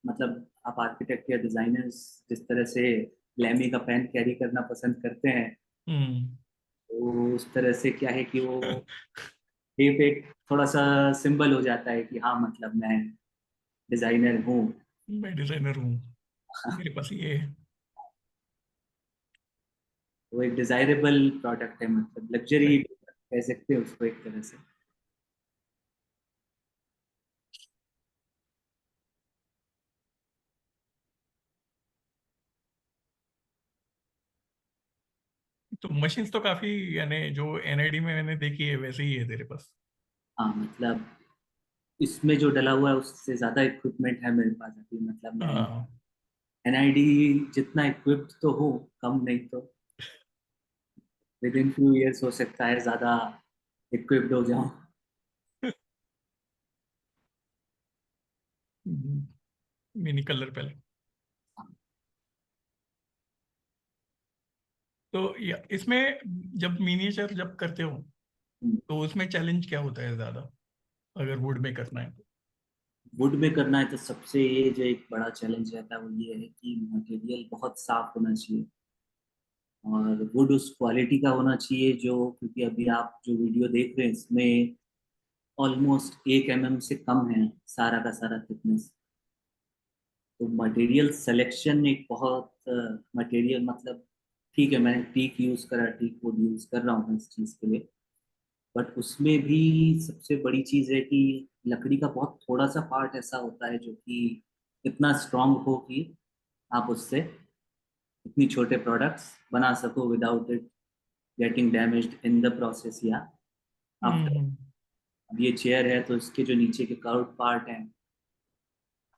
मतलब आप आर्किटेक्ट या डिजाइनर्स जिस तरह से ग्लैमी का पेन कैरी करना पसंद करते हैं, हम्म। तो उस तरह से क्या है कि वो टेप एक थोड़ा सा सिंबल हो जाता है कि हाँ मतलब मैं डिजाइनर हूँ। मैं डिजाइनर हूँ, मेरे पास ये है। वो एक डिजायरेबल प्रोडक्ट है, मतलब लग्जरी राइट। कह सकते हैं उसको एक तरह से। तो मशीन्स तो काफी, यानी जो एनआईडी में मैंने देखी है वैसे ही है तेरे पास? हाँ मतलब इसमें जो डला हुआ है उससे ज्यादा इक्विपमेंट है मेरे पास अभी, मतलब मैं हाँ। एनआईडी जितना इक्विप्ड तो हूँ, कम नहीं तो विद इन फ्यू ईयर्स हो सकता है ज्यादा इक्विप्ड हो जाऊं। Mini colour palette. तो इसमें जब मिनिएचर जब करते हो, तो उसमें चैलेंज क्या होता है ज्यादा, अगर वुड में करना है तो? वुड में करना है तो सबसे ये जो एक बड़ा चैलेंज रहता है वो ये है कि मटेरियल बहुत साफ होना चाहिए, और वुड उस क्वालिटी का होना चाहिए जो, क्योंकि अभी आप जो वीडियो देख रहे हैं इसमें ऑलमोस्ट 1 mm से कम है सारा का सारा थिकनेस। तो मटेरियल सिलेक्शन एक बहुत, मटेरियल मतलब ठीक है, मैंने टीक यूज करा, टीक वुड यूज कर रहा हूँ इस चीज के लिए, बट उसमें भी सबसे बड़ी चीज है कि लकड़ी का बहुत थोड़ा सा पार्ट ऐसा होता है जो कि इतना स्ट्रांग हो कि आप उससे इतनी छोटे प्रोडक्ट्स बना सको without it getting damaged in the process या आफ्टर। हम्म। अब ये चेयर है तो इसके जो नीचे के कर्व पार्ट हैं,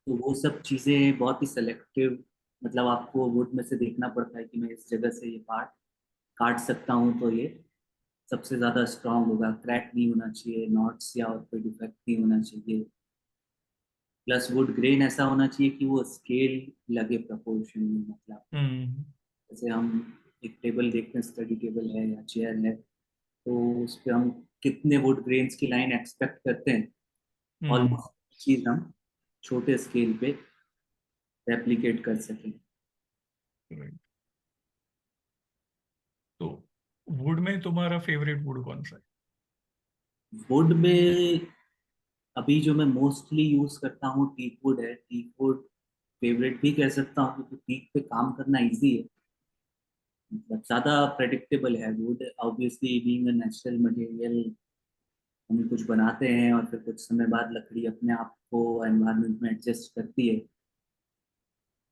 तो वो सब चीज़ें बहुत ही सेलेक्टिव, मतलब आपको वुड में से देखना पड़ता है कि मैं इस जगह से ये पार्ट काट सकता हूँ तो ये सबसे ज्यादा स्ट्रांग होगा, क्रैक नहीं होना चाहिए, नॉट्स या और कोई डिफेक्ट नहीं होना चाहिए। प्लस वुड ग्रेन ऐसा होना चाहिए कि वो स्केल लगे प्रपोर्शन में, मतलब हम्म जैसे हम एक टेबल देखते हैं, स्टडी टेबल है या चेयर है, तो उस पे हम कितने वुड ग्रेन्स की लाइन एक्सपेक्ट करते हैं, हम्म ऑलमोस्ट चीज हम छोटे स्केल पे रेप्लिकेट कर सकें। right. तो वुड में तुम्हारा फेवरेट वुड कौन सा है? वुड में अभी जो मैं मोस्टली यूज करता हूँ टीक वुड है। टीक वुड फेवरेट भी कह सकता हूँ, क्योंकि टीक पे काम करना इजी है, मतलब ज्यादा प्रेडिक्टेबल है। Would obviously being a natural material, हम कुछ बनाते हैं और फिर कुछ समय बाद लकड़ी अपने आप को एनवायरनमेंट में एडजस्ट करती है।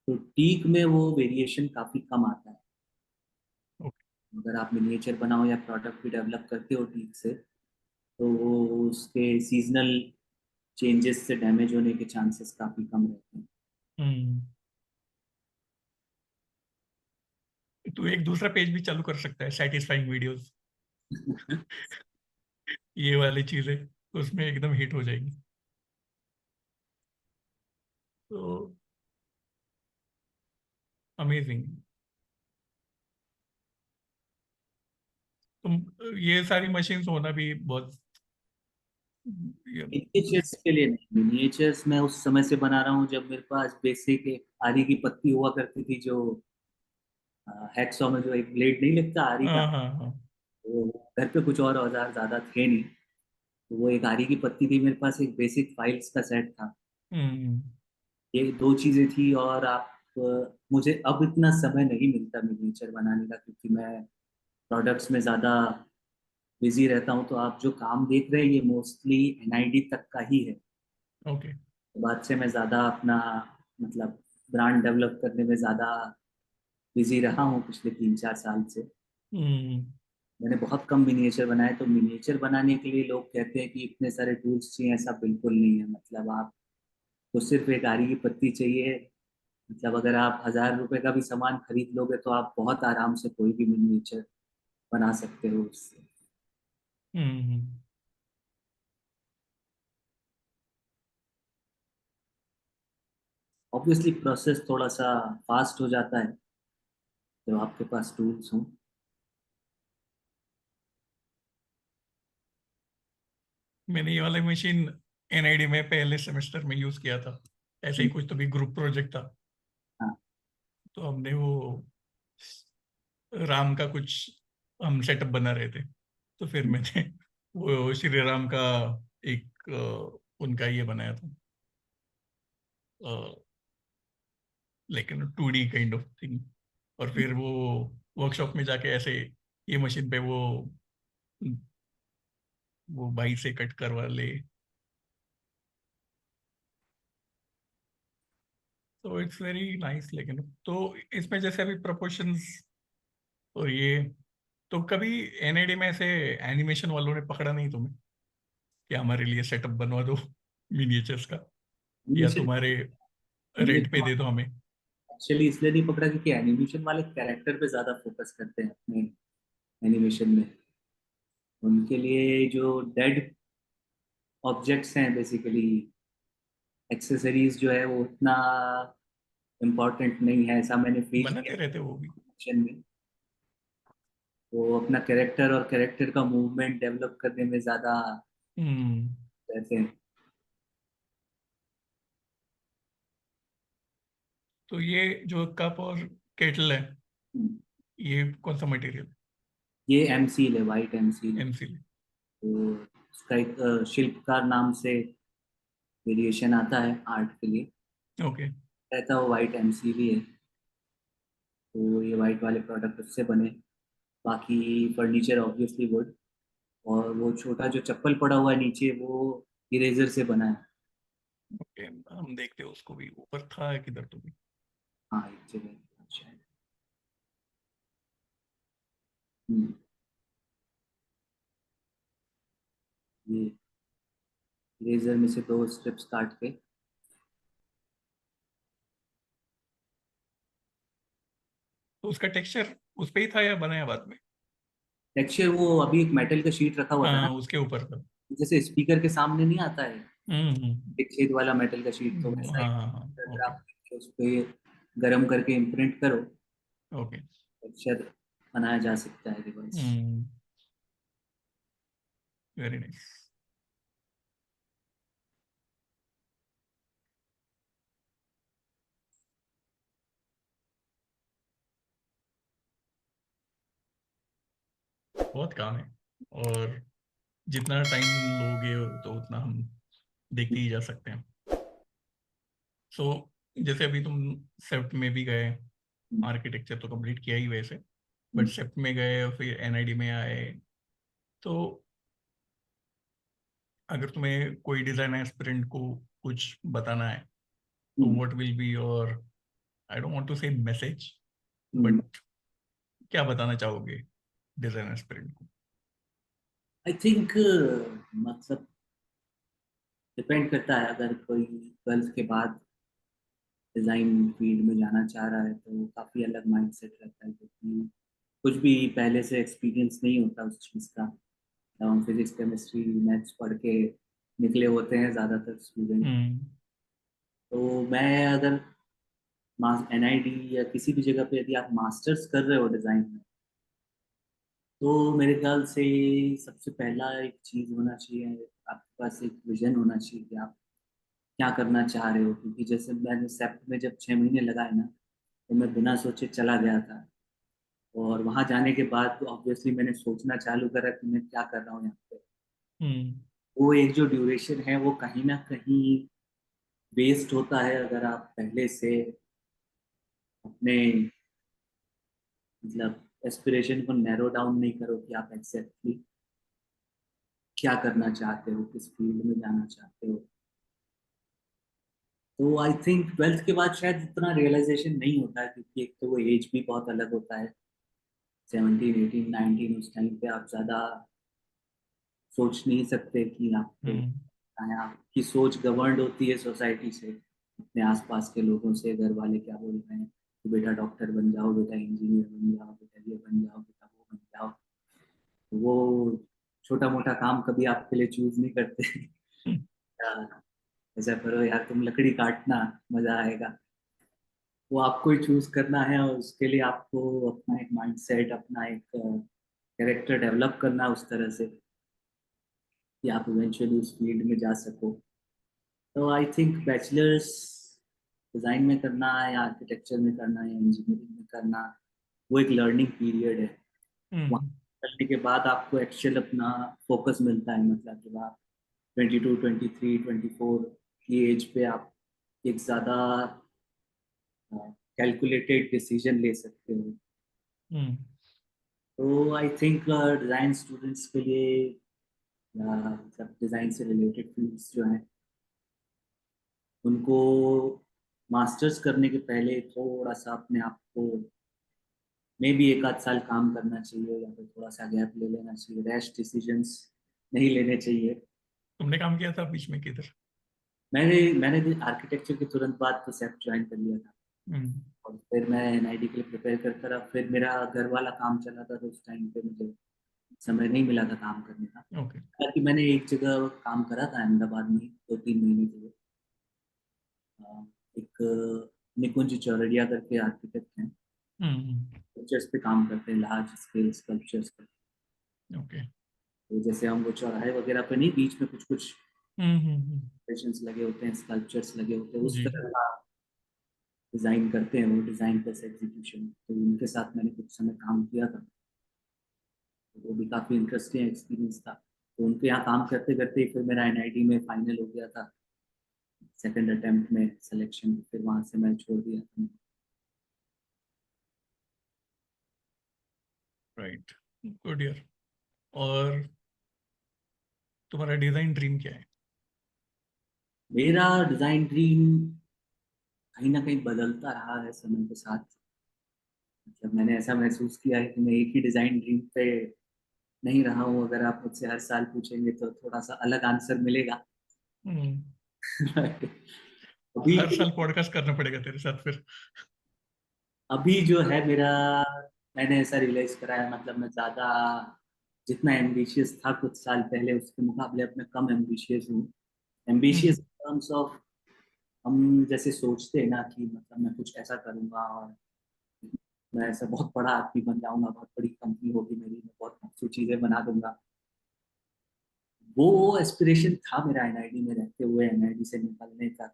तो टीक में वो वेरिएशन काफी कम आता है। ओके। अगर आप मिनिएचर बनाओ या प्रोडक्ट भी डेवलप करते हो टीक से, तो वो उसके सीजनल चेंजेस से डैमेज होने के चांसेस काफी कम रहते हैं। हम्म तू एक दूसरा पेज भी चालू कर सकता है, सेटिस्फाइंग वीडियोस, ये वाली चीजें उसमें एकदम हिट हो जाएगी। तो अमेजिंग। तुम ये सारी मशीन्स होना भी बहुत ये, मिनिएचर्स के लिए नहीं, मिनिएचर्स मैं उस समय से बना रहा हूँ जब मेरे पास बेसिक एक आरी की पत्ती हुआ करती थी, जो हैक्सॉ में जो एक ब्लेड नहीं लगता आरी का, हाँ हाँ हाँ। वो घर पे कुछ और औजार ज्यादा थे नहीं, तो वो एक आरी की पत्ती थी मेरे पास, एक बेसिक फाइल्स का सेट था। हम्म ये दो चीजें थी। और आप मुझे अब इतना समय नहीं मिलता मिनिएचर बनाने का, क्योंकि मैं प्रोडक्ट्स में ज़्यादा बिजी रहता हूँ। तो आप जो काम देख रहे हैं ये मोस्टली एनआईडी तक का ही है। ओके। बाद से मैं ज़्यादा अपना, मतलब ब्रांड डेवलप करने में ज़्यादा बिजी रहा हूँ पिछले 3-4 साल से। हम्म मैंने बहुत कम मिनिएचर बनाए। तो मिनिएचर बनाने के लिए लोग कहते हैं कि इतने सारे टूल्स चाहिए, ऐसा बिल्कुल नहीं है। मतलब आप तो सिर्फ एक आरी की पत्ती चाहिए। मतलब अगर आप 1000 रुपए का भी सामान खरीद लोगे तो आप बहुत आराम से कोई भी मिनिएचर बना सकते हो उससे। हम्म ऑब्वियसली प्रोसेस थोड़ा सा फास्ट हो जाता है जब आपके पास टूल्स हों। मैंने ये वाला मशीन एनआईडी में पहले सेमेस्टर में यूज किया था, ऐसे ही कुछ तो भी ग्रुप प्रोजेक्ट था। हाँ। तो हमने वो राम का कुछ हम सेटअप बना रहे थे, तो फिर मैंने वो श्री राम का एक उनका ये बनाया था, लेकिन 2D काइंड ऑफ थिंग। और फिर वो वर्कशॉप में जाके ऐसे ये मशीन पे वो बाई से कट करवा ले। तो इट्स वेरी नाइस। लेकिन तो इसमें जैसे अभी प्रोपोर्शंस और ये, तो कभी एनआईडी में ऐसे एनिमेशन वालों ने पकड़ा नहीं तुम्हें कि हमारे लिए सेटअप बनवा दो मिनिएचर्स का, या एनिमेशन तुम्हारे हमने रेंट पे दे दो हमें? एक्चुअली इसलिए नहीं पकड़ा क्योंकि एनिमेशन वाले कैरेक्टर पे ज्यादा फोकस करते हैं अपने एनिमेशन में। उनके लिए जो डेड ऑब्जेक्ट्स हैं बेसिकली, एक्सेसरीज जो है वो उतना इम्पोर्टेंट नहीं है, ऐसा मैंने फील किया बनाते रहते वो भी। एनिमेशन में। वो अपना कैरेक्टर और कैरेक्टर का मूवमेंट डेवलप करने में ज्यादा हम्म रहते हैं। तो ये जो कप और केटल है, हम्म। ये कौन सा मटेरियल? ये एमसील है, वाइट एमसील है। एमसील? तो उसका एक शिल्पकार नाम से वेरिएशन आता है आर्ट के लिए, ओके। रहता वो वाइट एमसील ही है। तो ये वाइट वाले प्रोडक्ट उससे बने। बाकी फर्नीचर ऑब्वियसली वुड। और वो छोटा जो चप्पल पड़ा हुआ है नीचे, वो इरेजर से बना है। ओके, हम देखते हैं उसको भी, ऊपर था किधर तो भी। हाँ एक जगह शायद। हम्म, ये इरेजर में से दो स्ट्रिप्स काट के। तो उसका टेक्सचर उस पे ही था या बनाया बाद में? टेक्सचर वो अभी एक मेटल का शीट रखा हुआ था हाँ ना, उसके ऊपर था। जैसे स्पीकर के सामने नहीं आता है हम्म। एक छेद वाला मेटल का शीट, तो वैसा हाँ ही हाँ हाँ अगर ओके। आप उस पे गर्म करके इम्प्रिंट करो, ओके। टेक्सचर बनाया जा सकता है डिवाइस। हम्म। Very nice. बहुत काम है, और जितना टाइम लोगे तो उतना हम देखते ही जा सकते हैं। सो जैसे अभी तुम सेप्ट में भी गए, आर्किटेक्चर तो कंप्लीट किया ही वैसे, बट सेप्ट में गए और फिर एनआईडी में आए, तो अगर तुम्हें कोई डिजाइन एस्पिरेंट को कुछ बताना है, तो what will be your, I don't want to say message, but क्या बताना चाहोगे डिजाइन एस्पिरेंट को? आई थिंक मतलब डिपेंड करता है, अगर कोई 12th के बाद डिज़ाइन फील्ड में जाना चाह रहा है तो काफ़ी अलग माइंडसेट रहता है, क्योंकि कुछ भी पहले से एक्सपीरियंस नहीं होता उस चीज़ का। जब हम फिजिक्स केमिस्ट्री मैथ्स पढ़ के निकले होते हैं ज़्यादातर स्टूडेंट। हम्म। तो मैं अगर एनआईडी या किसी भी जगह पे यदि आप मास्टर्स कर रहे हो डिज़ाइन में, तो मेरे ख्याल से सबसे पहला एक चीज़ होना चाहिए, आपके पास एक विजन होना चाहिए कि आप क्या करना चाह रहे हो। क्योंकि जैसे मैंने सेप्ट में जब 6 महीने लगाए ना, तो मैं बिना सोचे चला गया था, और वहां जाने के बाद तो ऑब्वियसली मैंने सोचना चालू करा कि मैं क्या कर रहा हूँ यहाँ पे। हम्म। वो एक जो ड्यूरेशन है वो कहीं ना कहीं वेस्ट होता है, अगर आप पहले से अपने मतलब एस्पिरेशन को नैरो डाउन नहीं करो कि आप एग्जैक्टली क्या करना चाहते हो, किस फील्ड में जाना चाहते हो। तो आई थिंक 12th के बाद शायद इतना रियलाइजेशन नहीं होता है, क्योंकि एक तो वो एज भी बहुत अलग होता है, 17 18 19, उस टाइम पे आप ज़्यादा सोच नहीं सकते कि आपको हम्म। है। आपकी सोच गवर्नड होती है सोसाइटी से, अपने आसपास के लोगों से, घर वाले क्या बोल रहे हैं कि बेटा डॉक्टर बन जाओ, बेटा इंजीनियर बन जाओ, बेटा ये बन जाओ, बेटा वो बन जाओ। तो वो छोटा मोटा काम कभी आपके लिए चूज नहीं करते। हम्म। ऐसा करो यार, तुम लकड़ी काटना, मजा आएगा। वो आपको ही चूज करना है, और उसके लिए आपको अपना एक माइंडसेट, अपना एक कैरेक्टर डेवलप करना उस तरह से कि आप इवेंचुअली उस फील्ड में जा सको। तो आई थिंक बैचलर्स डिज़ाइन में करना है या आर्किटेक्चर में करना है या इंजीनियरिंग में करना, वो एक लर्निंग पीरियड है। वहाँ हम्म। करने के बाद आपको एक्चुअल अपना फोकस मिलता है, मतलब जब आप 22 23 24 की एज पे आप एक ज़्यादा कैलकुलेटेड डिसीजन ले सकते हो। हम्म। तो आई थिंक डिज़ाइन स्टूडेंट्स के लिए या मतलब डिज़ाइन से रिलेटेड फील्ड्स जो हैं, उनको मास्टर्स करने के पहले थोड़ा सा अपने आप को में भी एक आध साल काम करना चाहिए, या फिर थोड़ा सा गैप ले लेना चाहिए, रैश डिसीजंस नहीं लेने चाहिए। तुमने काम किया था बीच में किधर? मैंने मैंने आर्किटेक्चर के तुरंत बाद तो सेफ ज्वाइन कर लिया था, हम्म। और फिर मैं एनआईडी के लिए प्रिपेयर करता रहा। फिर मेरा घर वाला काम चला था, तो उस टाइम पे मुझे समय नहीं मिला था काम करने का। ओके। हालांकि मैंने एक जगह काम करा था अहमदाबाद में 2 3 महीने के लिए। एक निकुंज चौरड़िया करके आर्किटेक्ट हैं, हम्म। स्कल्पचर्स पे काम करते हैं, लार्ज स्केल स्कल्पचर्स पे। ओके। तो जैसे हम वो चौराहे वगैरह पे नहीं, बीच में कुछ कुछ हम्म। पेशेंट्स लगे होते हैं, स्कल्पचर्स लगे होते हैं, उस जी। तरह का डिजाइन करते हैं वो, डिजाइन प्लस एग्जीक्यूशन। तो उनके साथ मैंने कुछ समय काम किया था, तो वो भी काफी इंटरेस्टिंग एक्सपीरियंस था। तो उनके यहाँ काम करते करते फिर मेरा एनआईडी में फाइनल हो गया था, सेकंड अटेम्प्ट में सिलेक्शन, फिर वहां से मैं छोड़ दिया था। राइट। गुड यार। और तुम्हारा डिजाइन ड्रीम क्या है? मेरा डिजाइन ड्रीम कहीं ना कहीं बदलता रहा है समय के साथ। मतलब मैंने ऐसा महसूस किया है कि मैं एक ही डिजाइन ड्रीम पे नहीं रहा हूँ। अगर आप मुझसे हर साल पूछेंगे तो थोड़ा सा अलग आंसर मिलेगा। हम्म। अभी हर साल पॉडकास्ट करना पड़ेगा तेरे साथ फिर। अभी जो है मेरा, मैंने ऐसा रियलाइज करा है, मतलब मैं ज्यादा जितना एम्बिशियस था कुछ साल पहले उसके मुकाबले अब मैं कम एम्बिशियस हूँ। हम्म एम्बिशियस टर्म्स ऑफ, हम जैसे सोचते हैं ना कि मतलब मैं कुछ ऐसा करूंगा और मैं ऐसा बहुत बड़ा आदमी बन जाऊंगा, बहुत बड़ी कंपनी होगी मेरी, मैं बहुत अच्छी चीजें बना दूंगा। वो एस्पिरेशन था मेरा एनआईडी में रहते हुए, एनआईडी से निकलने का।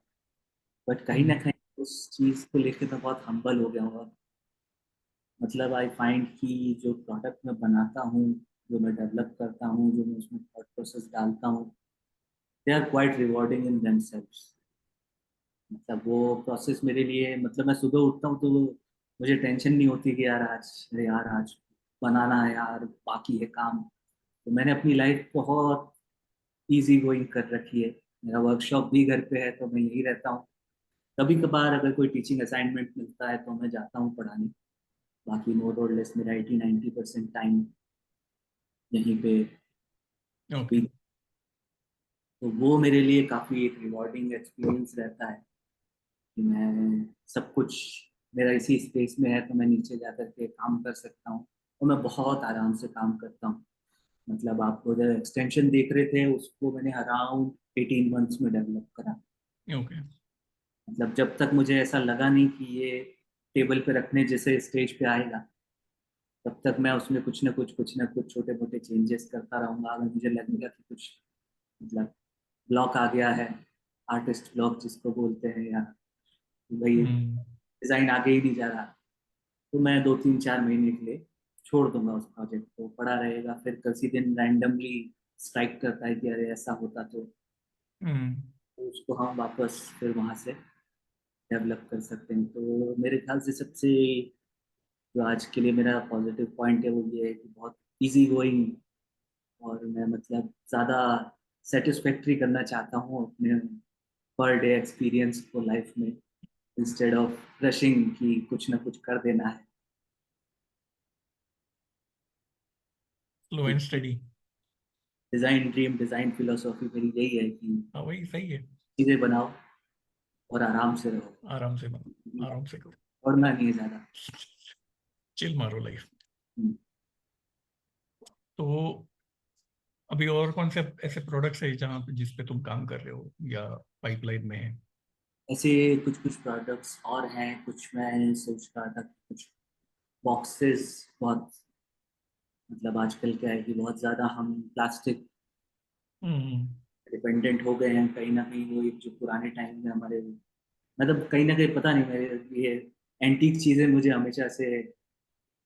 बट कहीं ना हम्म कहीं उस चीज को लेकर मैं बहुत हम्बल हो गया हूँ। और मतलब आई फाइंड कि जो प्रोडक्ट मैं बनाता हूँ, जो मैं डेवलप करता हूँ, जो मैं उसमें थॉट प्रोसेस डालता हूँ, they are quite rewarding in themselves. मतलब वो प्रोसेस मेरे लिए, मतलब मैं सुबह उठता हूँ तो मुझे टेंशन नहीं होती कि यार आज, अरे यार आज बनाना है यार, बाकी है काम। तो मैंने अपनी लाइफ बहुत इजी गोइंग कर रखी है। मेरा वर्कशॉप भी घर पे है तो मैं यही रहता हूँ। कभी कभार अगर कोई टीचिंग असाइनमेंट मिलता है तो मैं जाता हूँ पढ़ाने। बाकी मोर और लेस मेरा 80-90% टाइम यहीं पे ओके। बीत। तो वो मेरे लिए काफ़ी एक रिवॉर्डिंग एक्सपीरियंस रहता है कि मैं सब कुछ मेरा इसी स्पेस में है तो मैं नीचे जा करके काम कर सकता हूँ। और मैं बहुत आराम से काम करता हूँ। मतलब आपको जो एक्सटेंशन देख रहे थे उसको मैंने अराउंड 18 मंथ्स में डेवलप करा। ओके। मतलब जब तक मुझे ऐसा लगा नहीं कि ये टेबल पे रखने जैसे स्टेज पे आएगा, तब तक मैं उसमें कुछ ना कुछ छोटे मोटे चेंजेस करता रहूंगा। अगर मुझे लगेगा कि कुछ मतलब ब्लॉक आ गया है, आर्टिस्ट ब्लॉक जिसको बोलते हैं, या भाई हम्म डिजाइन आगे ही नहीं जा रहा, तो मैं 2-3-4 महीने के लिए छोड़ दूंगा उस प्रोजेक्ट को, पड़ा रहेगा। फिर किसी दिन रैंडमली स्ट्राइक करता है कि अरे ऐसा होता हम्म तो उसको हम वापस फिर वहां से डेवलप कर सकते हैं। तो मेरे ख्याल से सबसे जो आज के लिए मेरा पॉजिटिव पॉइंट है वो ये है कि बहुत इजी गोइंग, और मैं मतलब ज़्यादा सेटिस्फैक्ट्री करना चाहता हूँ अपने पर डे एक्सपीरियंस को लाइफ में, इंस्टेड ऑफ रशिंग कि कुछ ना कुछ कर देना है। Slow and study. Design dream, design philosophy मेरी यही है कि हाँ वही सही है। चीज़ें बनाओ और आराम से रहो, आराम से बनो, आराम से करो। पढ़ना नहीं है ज़्यादा। चिल मारो लाइफ। हम्म। तो अभी और कौन से ऐसे प्रोडक्ट्स है जहाँ पे जिस पे तुम काम कर रहे हो या पाइपलाइन में है? ऐसे कुछ कुछ प्रोडक्ट्स और हैं, कुछ मैं सोच रहा था कि कुछ बॉक्सेस, बहुत मतलब आजकल क्या है कि बहुत ज़्यादा हम प्लास्टिक हम्म डिपेंडेंट हो गए हैं। कहीं ना कहीं वो एक जो पुराने टाइम में हमारे, मतलब कहीं ना कहीं पता नहीं, मेरे ये एंटीक चीज़ें मुझे हमेशा से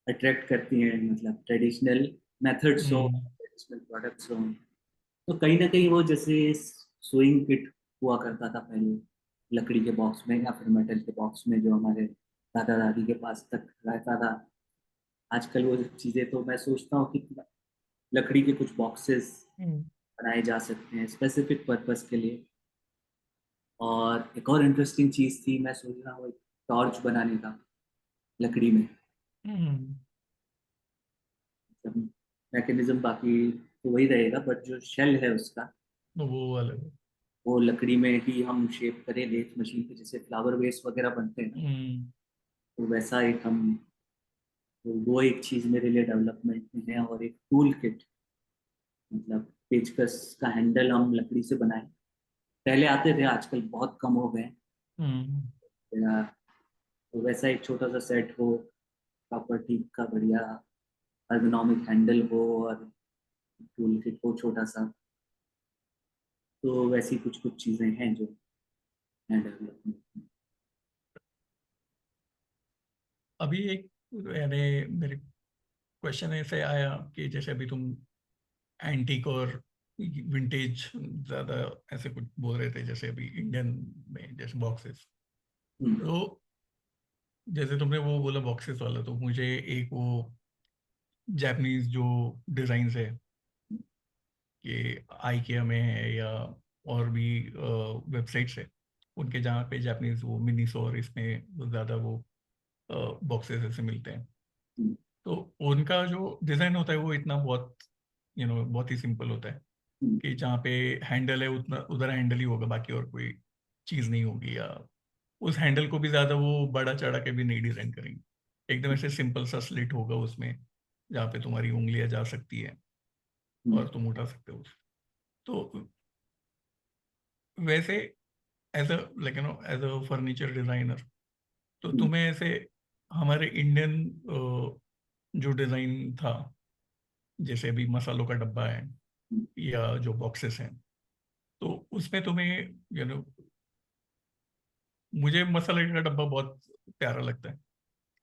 अट्रैक्ट करती हैं। मतलब ट्रेडिशनल मेथड्स हो, हम्म ट्रेडिशनल प्रोडक्ट्स हो, तो कहीं ना कहीं वो जैसे सुइंग किट हुआ करता था पहले, लकड़ी के बॉक्स में या फिर मेटल के बॉक्स में, जो हमारे दादा दादी के पास तक रहता था। आजकल वो चीज़ें तो मैं सोचता हूँ कि लकड़ी के कुछ बॉक्सेस हम्म बनाए जा सकते हैं स्पेसिफिक पर्पस के लिए। और एक और इंटरेस्टिंग चीज़ थी, मैं सोच रहा हूँ एक टॉर्च बनाने का लकड़ी में। हम्म, मतलब मैकेनिज्म बाकी तो वही रहेगा, बट जो शेल है उसका, तो वो अलग है। वो लकड़ी में ही हम शेप करें लेथ मशीन पे, जैसे फ्लावर वेस वगैरह बनते हैं ना, हम्म तो वैसा एक हम, तो वो एक चीज़ मेरे लिए डेवलपमेंट में है। और एक टूल किट, मतलब पेचकस का हैंडल हम लकड़ी से बनाए, पहले आते थे आजकल बहुत कम हो गए। हम्म या तो वैसा एक छोटा सा सेट हो, प्रॉपर ठीक का बढ़िया एर्गोनॉमिक हैंडल हो, और टूल किट हो छोटा सा। तो वैसी कुछ कुछ चीज़ें हैं जो हैं डेवलपमेंट में। अभी एक यानी मेरे क्वेश्चन ऐसे आया कि जैसे अभी तुम एंटीक और विंटेज ज्यादा ऐसे कुछ बोल रहे थे, जैसे अभी इंडियन में जैसे बॉक्सेस। हम्म। तो जैसे तुमने वो बोला बॉक्सेस वाला, तो मुझे एक वो जापानीज जो डिजाइन है कि आइकिया में है या और भी वेबसाइट्स है उनके, जहाँ पे जापानीज वो मिनीसो और इसमें वो ज्यादा वो बॉक्सेस ऐसे मिलते हैं। हम्म। तो उनका जो डिजाइन होता है वो इतना बहुत बहुत ही सिंपल होता है हम्म। कि जहाँ पे हैंडल है उतना उधर हैंडल ही होगा, बाकी और कोई चीज नहीं होगी, या उस हैंडल को भी ज्यादा वो बड़ा चढ़ा के भी नहीं डिजाइन करेंगे। एकदम ऐसे सिंपल सा स्लिट होगा उसमें जहाँ पे तुम्हारी उंगलियां जा सकती है। और तुम उठा सकते हो। तो वैसे as a like as a furniture designer, तो तुम्हें ऐसे हमारे इंडियन जो डिजाइन था, जैसे अभी मसालों का डब्बा है या जो बॉक्सेस हैं, तो उसमें तुम्हें मुझे मसाले का डब्बा बहुत प्यारा लगता है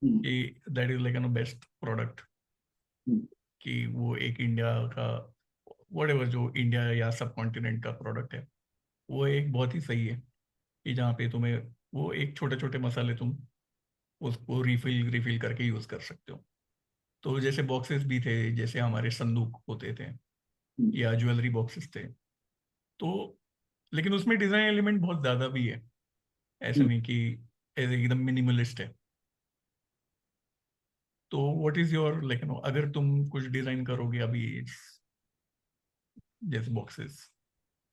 कि that is like best product, कि वो एक इंडिया का वट जो इंडिया या सब कॉन्टिनेंट का प्रोडक्ट है, वो एक बहुत ही सही है कि जहाँ पे तुम्हें वो एक छोटे छोटे मसाले तुम उसको रिफिल रिफिल करके यूज कर सकते हो। तो जैसे बॉक्सेस भी थे, जैसे हमारे संदूक होते थे या ज्वेलरी बॉक्सेस थे, तो लेकिन उसमें डिजाइन एलिमेंट बहुत ज्यादा भी है, ऐसा नहीं कि ऐसे एकदम मिनिमलिस्ट है। तो व्हाट इज योर लाइक अगर तुम कुछ डिजाइन करोगे अभी जैसे बॉक्सेस,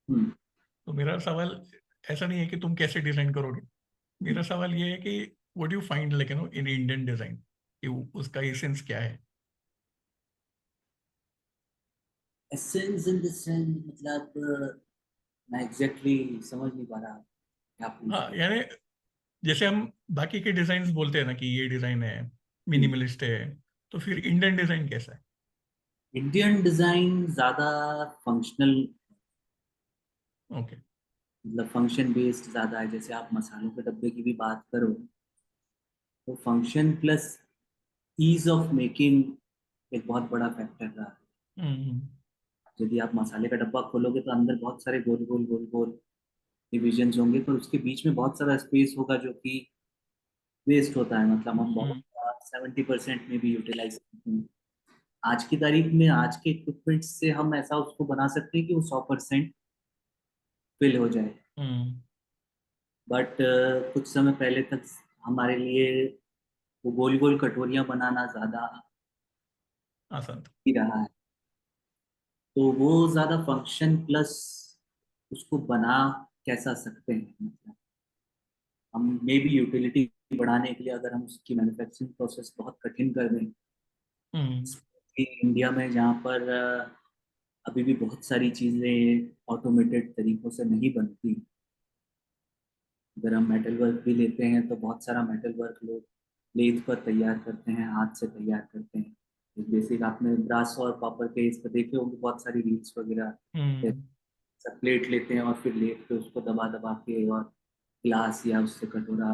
तो मेरा सवाल ऐसा नहीं है कि तुम कैसे डिजाइन करोगे, मेरा सवाल ये है कि what you find like in Indian design, कि उसका एसेंस क्या है। एसेंस इन द सेंस मतलब मैं एग्जैक्टली समझ नहीं पा रहा क्या पूछ हाँ रहे यानी जैसे हम बाकी के डिजाइन बोलते हैं ना कि ये डिजाइन है, हो। मिनिमलिस्ट है, तो फिर इंडियन डिजाइन कैसा है? इंडियन डिजाइन ज्यादा फंक्शनल, ओके। मतलब फंक्शन बेस्ड ज्यादा है। जैसे आप मसालों के डब्बे की भी बात करो तो function plus ease of making एक बहुत बड़ा फैक्टर रहा है। हम्म। यदि आप मसाले का डब्बा खोलोगे तो अंदर बहुत सारे गोल गोल गोल गोल डिविजन्स होंगे, पर उसके बीच में बहुत सारा स्पेस होगा जो कि वेस्ट होता है। मतलब हम बहुत हम्म। 70% में भी यूटिलाइज करते हैं। आज की तारीख में आज के इक्विपमेंट से हम ऐसा उसको बना सकते हैं कि वो 100% फिल हो जाए। हम्म। बट कुछ समय पहले तक हमारे लिए वो गोल गोल कटोरियां बनाना ज्यादा आसान था। ही रहा है। तो वो ज्यादा फंक्शन प्लस उसको बना कैसा सकते हैं, मतलब हम मे बी यूटिलिटी बढ़ाने के लिए अगर हम उसकी मैन्युफैक्चरिंग प्रोसेस बहुत कठिन कर दें, हम्म। कि इंडिया में जहाँ पर अभी भी बहुत सारी चीजें ऑटोमेटेड तरीकों से नहीं बनती। अगर हम मेटल वर्क भी लेते हैं तो बहुत सारा मेटल वर्क लोग लेथ पर तैयार करते हैं, हाथ से तैयार करते हैं। एक बेसिक आपने ब्रास और कॉपर के इस पर देखे होंगे बहुत सारी रील्स वगैरह, हम्म। सब प्लेट लेते हैं और फिर लेथ पे उसको दबा दबा के और ग्लास या उससे कटोरा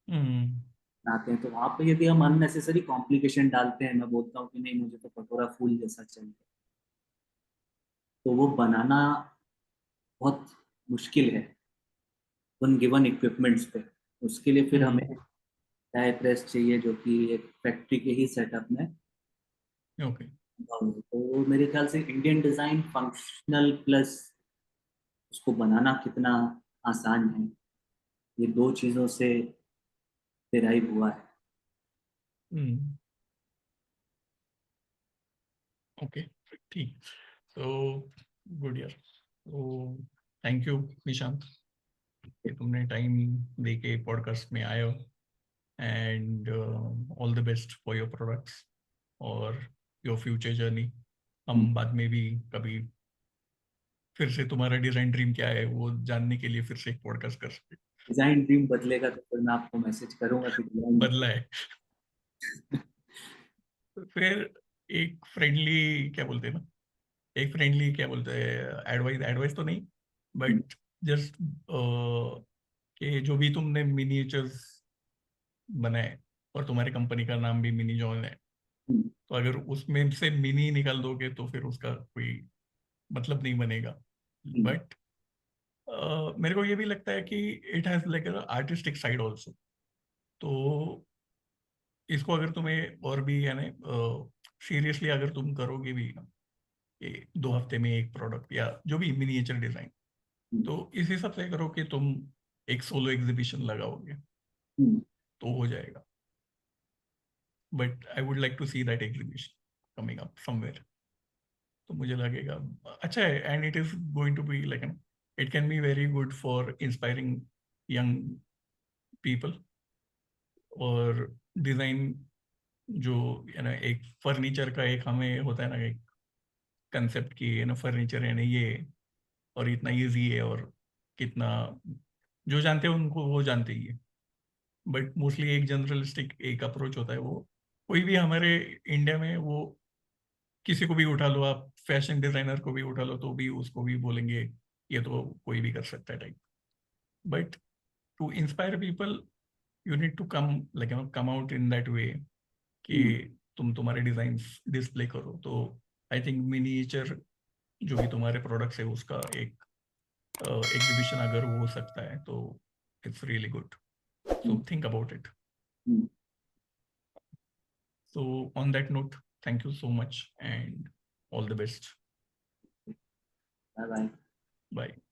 हम्म। बनाते हैं। तो वहां पे यदि हम अननेसेसरी कॉम्प्लिकेशन डालते हैं, मैं बोलता हूँ कि नहीं मुझे तो कटोरा फूल जैसा चाहिए, तो वो बनाना बहुत मुश्किल है उन गिवन इक्विपमेंट्स पे। उसके लिए फिर हमें हम्म। डाई प्रेस चाहिए जो कि एक फैक्ट्री के ही सेटअप में ओके। involved है। तो मेरे ख्याल से इंडियन डिजाइन फंक्शनल प्लस उसको बनाना कितना आसान है, ये दो चीजों से डिराइव हुआ है। हम्म। ओके। ठीक। तो गुड यार, तो थैंक यू निशांत कि तुमने टाइम दे के पॉडकास्ट में आए हो, and all the best for your products और योर फ्यूचर जर्नी। हम बाद में भी कभी फिर से तुम्हारा डिजाइन ड्रीम क्या है वो जानने के लिए फिर से एक पॉडकास्ट कर सकते डिजाइन ड्रीम बदलेगा तो फिर मैं आपको मैसेज करूंगा कि हैं। डिजाइन बदला है तो फिर एक फ्रेंडली क्या बोलते हैं ना, एक फ्रेंडली क्या बोलते हैं, एडवाइस एडवाइस तो नहीं, बट जस्ट कि जो भी तुमने मिनिएचर्स बनाए और तुम्हारी कंपनी का नाम भी मिनी जॉन है, तो अगर उसमें से मिनी निकाल दोगे तो फिर उसका कोई मतलब नहीं बनेगा। बट मेरे को ये भी लगता है कि it has like artistic side also. तो इसको अगर तुम्हें और भी यानी सीरियसली अगर तुम करोगे भी ना, कि 2 हफ्ते में एक प्रोडक्ट या जो भी मिनिएचर डिजाइन, तो इस हिसाब से करो कि तुम एक सोलो एग्जीबिशन लगाओगे तो हो जाएगा। But I would like to see that exhibition coming up somewhere. तो मुझे लगेगा अच्छा है, and it is going to be like it can be very good for inspiring young people. और डिजाइन जो एक फर्नीचर का एक हमें होता है ना, कंसेप्ट की है ना फर्नीचर है ना ये, और इतना इजी है, और कितना जो जानते हैं उनको वो जानते ही है। बट मोस्टली एक जनरलिस्टिक एक अप्रोच होता है वो, कोई भी हमारे इंडिया में वो किसी को भी उठा लो, आप फैशन डिजाइनर को भी उठा लो तो भी उसको भी बोलेंगे ये तो कोई भी कर सकता है type. But to inspire people you need to come like come out in that way कि तुम तुम्हारे डिजाइन्स डिस्प्ले करो। तो आई थिंक मिनिएचर जो भी तुम्हारे प्रोडक्ट्स है उसका एक एग्जीबिशन अगर हो सकता है तो it's really good, so think about it. So on that note, thank you so much and all the best. Bye bye. Bye.